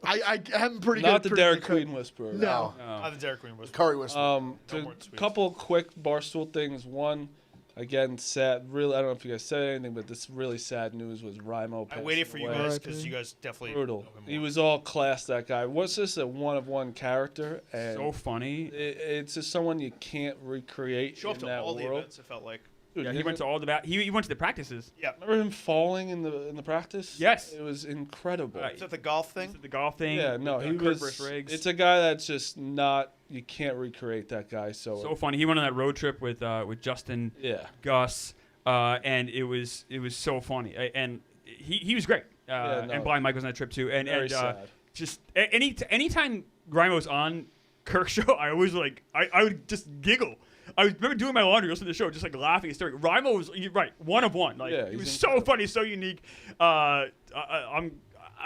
I am pretty Not good. the Derek Queen whisperer. No. The Derek Queen was. Curry whisperer. No A more tweets. couple quick Barstool things. One, again, sad. Really, I don't know if you guys said anything, but this really sad news was Rimo. I waited for you passing away. guys because you guys definitely Brutal. know him He more. was all class. That guy. What's this? A one-of-one character, and So funny. it's just someone you can't recreate Show up in to that all the world. events. It felt like. Dude, Yeah, he went to all the he went to the practices. Yeah. Remember him falling in the practice? Yes. It was incredible. Right. Is that the golf He thing? did the golf thing. Yeah, no, with, he Kurt was. Riggs. It's a guy that's just not. You can't recreate that guy. so funny. He went on that road trip with Justin, yeah. Gus, and it was so funny. And he was great. Yeah, no. And Blind Mike was on that trip too. And Very sad. just anytime Grimo's on Kirk's show, I always I would just giggle. I remember doing my laundry, listening to the show, just like laughing and staring. Raimo was one of one. Like Yeah, he was he's so funny, so unique. I'm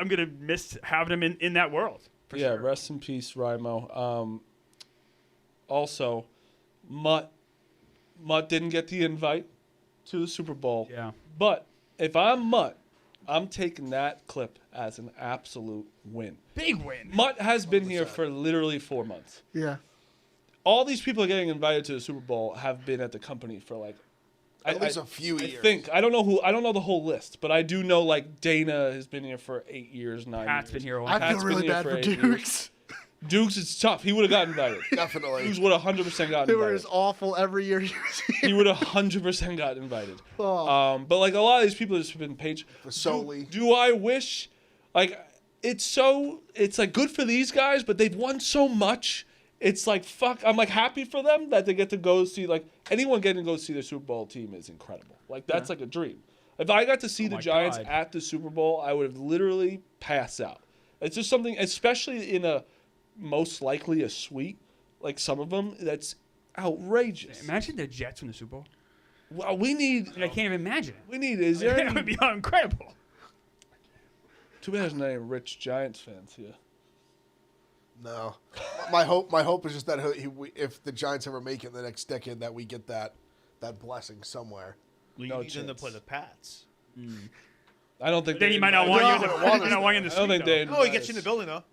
gonna miss having him in that world. For sure. Rest in peace, Raimo. Also, Mutt didn't get the invite to the Super Bowl. Yeah. But if I'm Mutt, I'm taking that clip as an absolute win. Big win. Mutt has been here for literally 4 months. Yeah. All these people getting invited to the Super Bowl have been at the company for like At least a few years. I think I don't know the whole list, but I do know like Dana has been here for 8 years, 9 Pat's years. been here a while. I Pat's feel been really here bad for 8 years. Dukes. Dukes, it's tough. He would have gotten invited. Definitely. Dukes would have 100% gotten They were invited. as awful every year he was here. He would have 100% gotten invited. Oh. But like a lot of these people have just been paid. Solely. Do I wish, like, it's like good for these guys, but they've won so much. It's like, fuck, I'm like happy for them that they get to go see, like, anyone getting to go see their Super Bowl team is incredible. Like, that's like a dream. If I got to see the my Giants God. at the Super Bowl, I would have literally passed out. It's just something, especially in a most likely a suite, like some of them, that's outrageous. Imagine the Jets win the Super Bowl. Well, we need, I can't even imagine it. is there That any, would be incredible. too bad there's not any rich Giants fans here. No. My hope is just that if the Giants ever make it in the next decade, that we get that blessing somewhere. You No need them to chance. play the Pats. I don't think Then they he might not invite- want you. No, He might not want you in the I don't think suite, they. Oh, he gets you in the building though.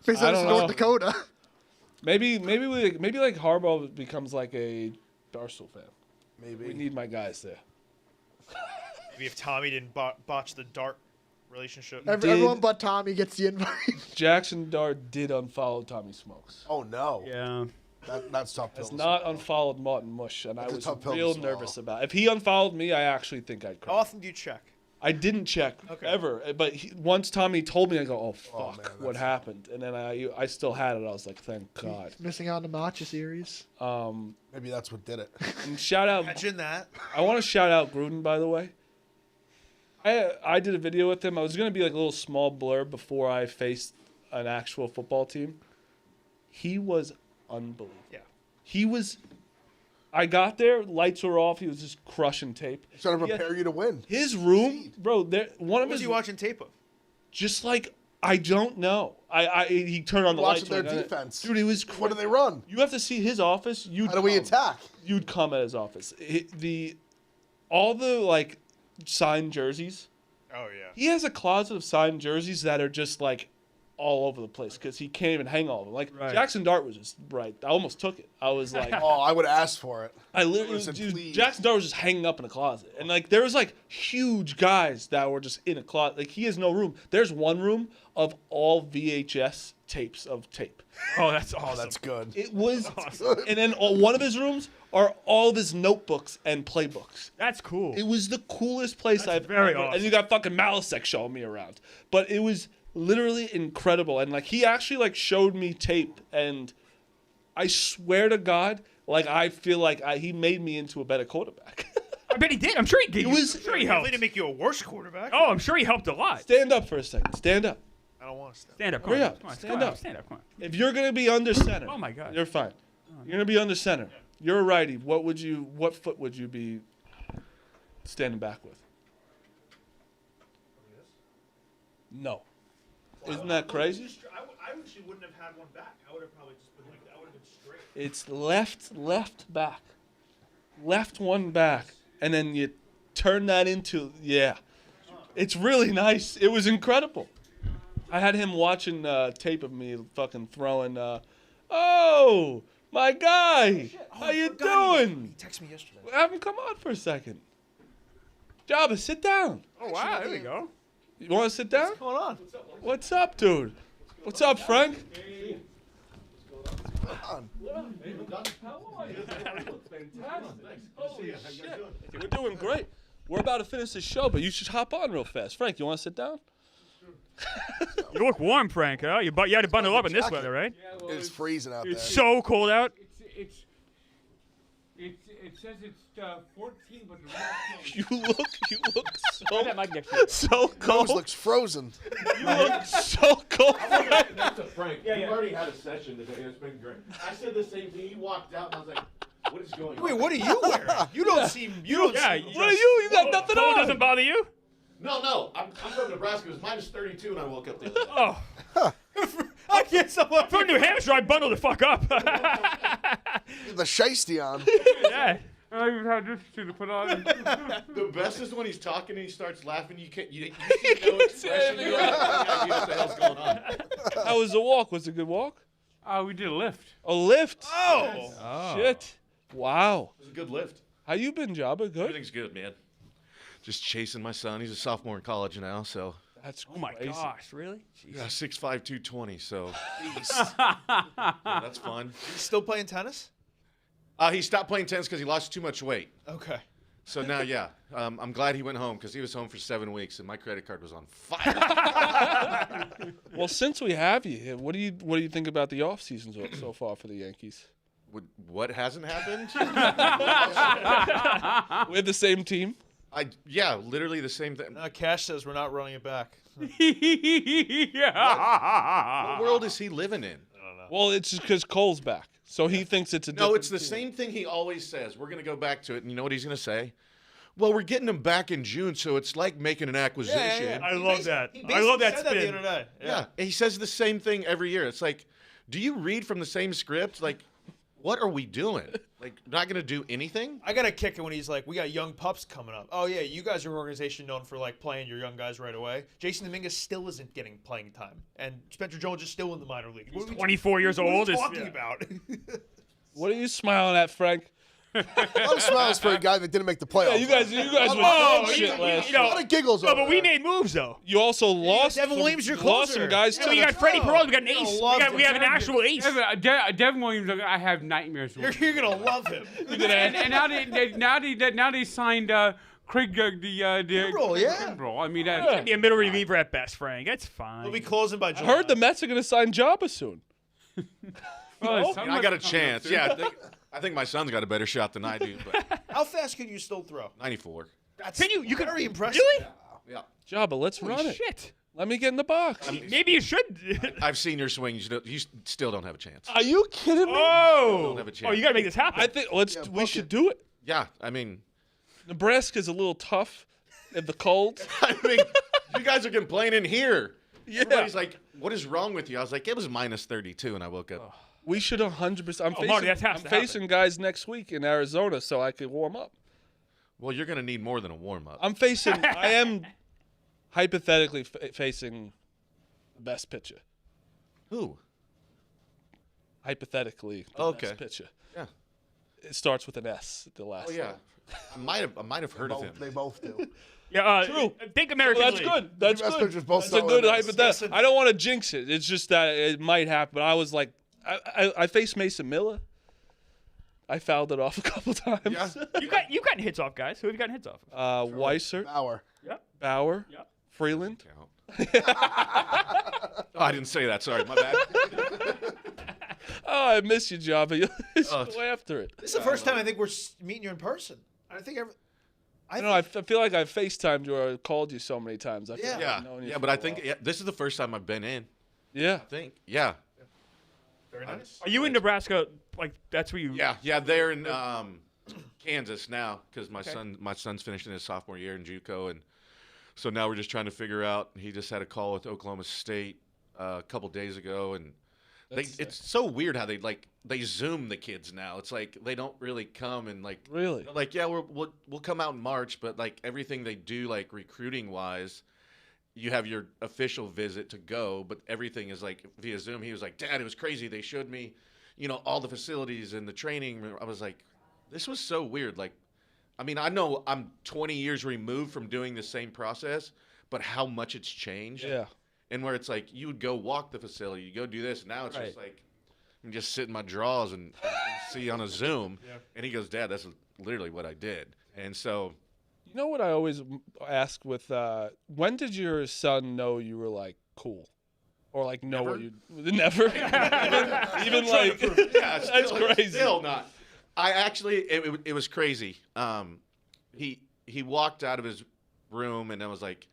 Face I out don't North know. Dakota. Maybe like Harbaugh becomes like a Barstool fan. Maybe. We need my guys there. Maybe if Tommy didn't botch the dart relationship. Everyone but Tommy gets the invite. Jackson Dart did unfollow Tommy Smokes. Oh no. Yeah. That's tough. Has pill to not swallow. unfollowed Martin Mush, and That's a I was tough pill to real swallow. nervous about. If he unfollowed me, I actually think I'd How cry. often do you check? I didn't check ever, but once Tommy told me, I go, "Oh fuck, man, what that's- happened?" And then I still had it. I was like, "Thank God." Missing out on the matcha series. Maybe that's what did it. And shout out, Imagine that. I want to shout out Gruden, by the way. I did a video with him. I was gonna be like a little small blurb before I faced an actual football team. He was unbelievable. Yeah. He was. I got there, lights were off. He was just crushing tape. Trying to He had- prepare you to win. His room, bro. One of What was his he watching tape of? just like I don't know. He turned on the lights. Watching their like, defense. dude. It was. What do they run? You have to see his office. How do we attack? You'd come at his office. All the like signed jerseys. Oh yeah. He has a closet of signed jerseys that are just like all over the place because he can't even hang all of them. Like Right. Jackson Dart was just right. I almost took it. I was like, Oh, I would ask for it. I literally, Listen, dude, please. Jackson Dart was just hanging up in a closet, and like there was like huge guys that were just in a closet. Like he has no room. There's one room of all VHS tapes of tape. Oh, that's awesome. Oh, that's good. It was, and then one of his rooms are all of his notebooks and playbooks. That's cool. It was the coolest place That's I've very ever. awesome. And you got fucking Malasek showing me around, but it was literally incredible. And like he actually like showed me tape, and I swear to God, like I feel like he made me into a better quarterback. I bet he did. I'm sure he did. It was- I'm sure he Definitely helped. to make you a worse quarterback. Oh, I'm sure he helped a lot. Stand up for a second. Stand up. I don't want to step. Stand up. Come Hurry on. up. Come on. Stand Come on. up. Stand up. Come on. If you're gonna be under center, Oh my God. you're fine. You're gonna be under center. You're a righty. What foot would you be standing back with? No. Isn't that crazy? I actually wouldn't have had one back. I would have probably just been like, I would have been straight. It's left back. Left one back. And then you turn that into, yeah. It's really nice. It was incredible. I had him watching tape of me fucking throwing, oh, my guy. How you doing? He texted me yesterday. Have him come on for a second. Jabba, sit down. Oh, wow. There we go. You want to sit down? What's going on? What's up, dude? What's up, Frank? Holy shit. We're doing great. We're about to finish the show, but you should hop on real fast. Frank, you want to sit down? You look warm, Frank. Huh? You had to bundle up in this weather, right? It's freezing out there. It's so cold out. It says it's 14, but the You look so, That mic next to you. so Nose cold. looks frozen. You look so cold. That's a Frank. We've already had a session today. It's been great. I said the same thing. He walked out, and I was like, What is going on? Wait, what are you wearing? You don't seem. You don't. Yeah, seem What are you? You got nothing Phone on. doesn't bother you? No. I'm from Nebraska. It was minus 32 when I woke up the other day. Oh. I can't stop. From New Hampshire, I bundled the fuck up. The shiesty on. Yeah. I don't even have this to put on. The best is when he's talking and he starts laughing. You can't. You see no expression. You don't have any idea what the hell's going on. How was the walk? Was it a good walk? We did a lift. A lift. Oh. Shit. Wow. It was a good lift. How you been, Jabba? Good. Everything's good, man. Just chasing my son. He's a sophomore in college now, so That's Oh my crazy. gosh, really? yeah, 6'5", 220. So yeah, that's fun. He's still playing tennis? He stopped playing tennis because he lost too much weight. Okay. So now, yeah, I'm glad he went home because he was home for 7 weeks and my credit card was on fire. Well, since we have you here, what do you think about the offseason so far for the Yankees? What hasn't happened? We're the same team. Yeah, literally the same thing. Cash says we're not running it back. What world is he living in? Well, it's just because Cole's back, so he thinks it's a No, different it's the team. same thing he always says. We're going to go back to it, and you know what he's going to say? Well, we're getting him back in June, so it's like making an acquisition. I love that. He I love that said that the spin. other day. Yeah, he says the same thing every year. It's like, do you read from the same script? Like, what are we doing? Like, not going to do anything? I got to kick it when he's like, we got young pups coming up. Oh, yeah, you guys are an organization known for, like, playing your young guys right away. Jason Dominguez still isn't getting playing time. And Spencer Jones is still in the minor league. He's 24 years What old. are you It's- talking yeah. about? What are you smiling at, Frank? I'm smiling for a guy that didn't make the playoffs. Yeah, you guys were Oh, doing shit last you year. know, A lot of giggles no, over but we that. made moves though. You also lost. Devin some- Williams, your lost some closer. guys Yeah, to we the got Freddie Peralta. We got an You're ace. gonna love We have an actual ace. Devin Williams, I have nightmares with. You're going to love him. And now they signed Craig Kimbrel, yeah. Kimbrel. I mean, Be a middle reliever at best, Frank. That's fine. He'll be closing by I July. heard the Mets are going to sign Jabba soon. I got a chance. Yeah, I think my son's got a better shot than I do, but How fast can you still throw? 94. That's Can you? You can very impressive. Really? Yeah. Jabba, let's run it. Shit. Let me get in the box. Maybe you should. I've seen your swing. You still don't have a chance. Are you kidding me? Oh. have a chance. Oh, you got to make this happen. I think we should do it. Yeah, I mean, Nebraska's a little tough in the cold. you guys are complaining here. Yeah. Everybody's like, what is wrong with you? I was like, it was minus 32, and I woke up. We should 100%. I'm Marty, that has I'm to facing guys next week in Arizona, so I could warm up. Well, you're going to need more than a warm-up. I am hypothetically facing the best pitcher. Who? Hypothetically, the Okay. best pitcher. Yeah. It starts with an S. The last. Oh, yeah. I might have heard of him. They both do. Yeah. True. Think American Well, that's League. good. That's best good. pitchers both That's a start good with an S. hypothetical. I don't want to jinx it. It's just that it might happen. But I was like, I faced Mason Miller. I fouled it off a couple times. Yeah. You've gotten hits off, guys. Who have you gotten hits off? Weiser, Bauer. Bauer, Yep. Freeland. Oh, I didn't say that. Sorry, my bad. Oh, I miss you, Jabba. You Oh, go after it. This is the first time I think we're meeting you in person. I think I know. I feel like I FaceTimed you or called you so many times. I feel like Yeah. I've known you Yeah, for but a I think while. this is the first time I've been in. Yeah. I think. Yeah. very nice. Are you in Nebraska? Like that's where you? Yeah. They're in Kansas now because my son's finishing his sophomore year in JUCO, and so now we're just trying to figure out. He just had a call with Oklahoma State a couple days ago, and it's so weird how they Zoom the kids now. It's like they don't really come and like Really? they're like, yeah, we'll come out in March, but like everything they do like recruiting wise, you have your official visit to go, but everything is like via Zoom. He was like, Dad, it was crazy. They showed me, all the facilities and the training. I was like, this was so weird. Like, I mean, I know I'm 20 years removed from doing the same process, but how much it's changed. Yeah. And where it's like you would go walk the facility, you go do this. Now it's just like I'm just sit in my drawers and see on a Zoom. Yeah. And he goes, Dad, that's literally what I did. And so, You know what I always ask with when did your son know you were like cool, or like know what you never even like yeah, that's crazy. Still not. I actually, it was crazy. He walked out of his room and I was like,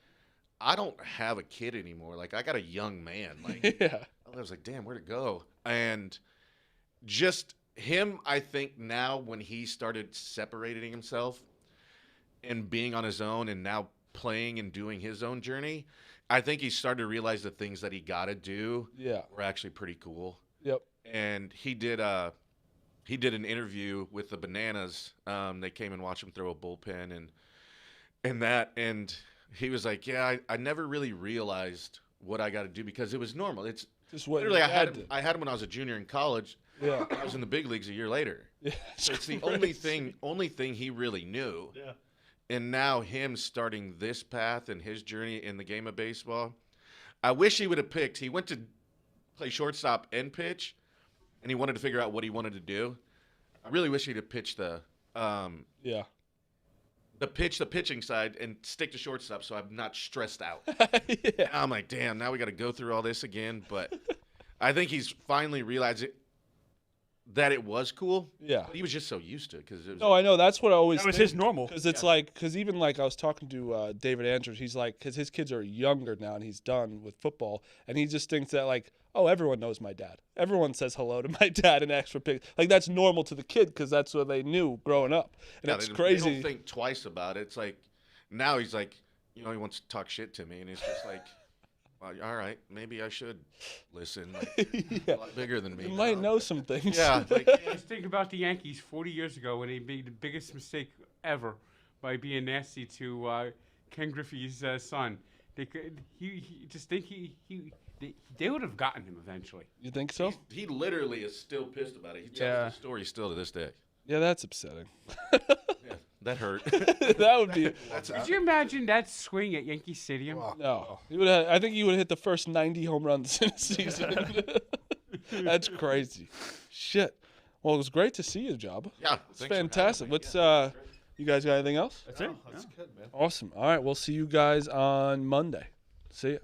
I don't have a kid anymore. Like I got a young man. Like Yeah. I was like, damn, where'd it go? And just him, I think now when he started separating himself and being on his own and now playing and doing his own journey, I think he started to realize the things that he got to do were actually pretty cool. Yep. And he did an interview with the Bananas. They came and watched him throw a bullpen and he was like, yeah, I never really realized what I got to do because it was normal. It's Just what literally you I had did. him when I was a junior in college. Yeah. I was in the big leagues a year later. Yeah, So it's the crazy. only thing he really knew. Yeah. And now him starting this path and his journey in the game of baseball, I wish he would have picked. He went to play shortstop and pitch, and he wanted to figure out what he wanted to do. I really wish he'd have pitched the pitching side and stick to shortstop so I'm not stressed out. Yeah. I'm like, damn, now we got to go through all this again. But I think he's finally realized that it was cool. Yeah. But he was just so used to it because it was. No, I know. That's what I always That was think, his normal. Because it's like, because even like I was talking to David Andrews, he's like, because his kids are younger now and he's done with football. And he just thinks that like, oh, everyone knows my dad. Everyone says hello to my dad and asks for pics. Like that's normal to the kid because that's what they knew growing up. And Yeah, it's they crazy. don't think twice about it. It's like now he's like, he wants to talk shit to me, and it's just like, well, all right, maybe I should listen. Like, a lot bigger than me. You now. might know some things. Yeah, like, Just think about the Yankees 40 years ago when they made the biggest mistake ever by being nasty to Ken Griffey's son. They could, they would have gotten him eventually. You think so? he literally is still pissed about it. He tells Yeah. the story still to this day. Yeah, that's upsetting. Yeah, that hurt. That would be. Could you imagine that swing at Yankee Stadium? No, he would. I think he would hit the first 90 home runs in a season. That's crazy. Shit. Well, it was great to see you, Jabba. Yeah, It's thanks for having fantastic. me. What's Yeah. you guys got anything else? That's it. That's good, man. Awesome. All right, we'll see you guys on Monday. See ya.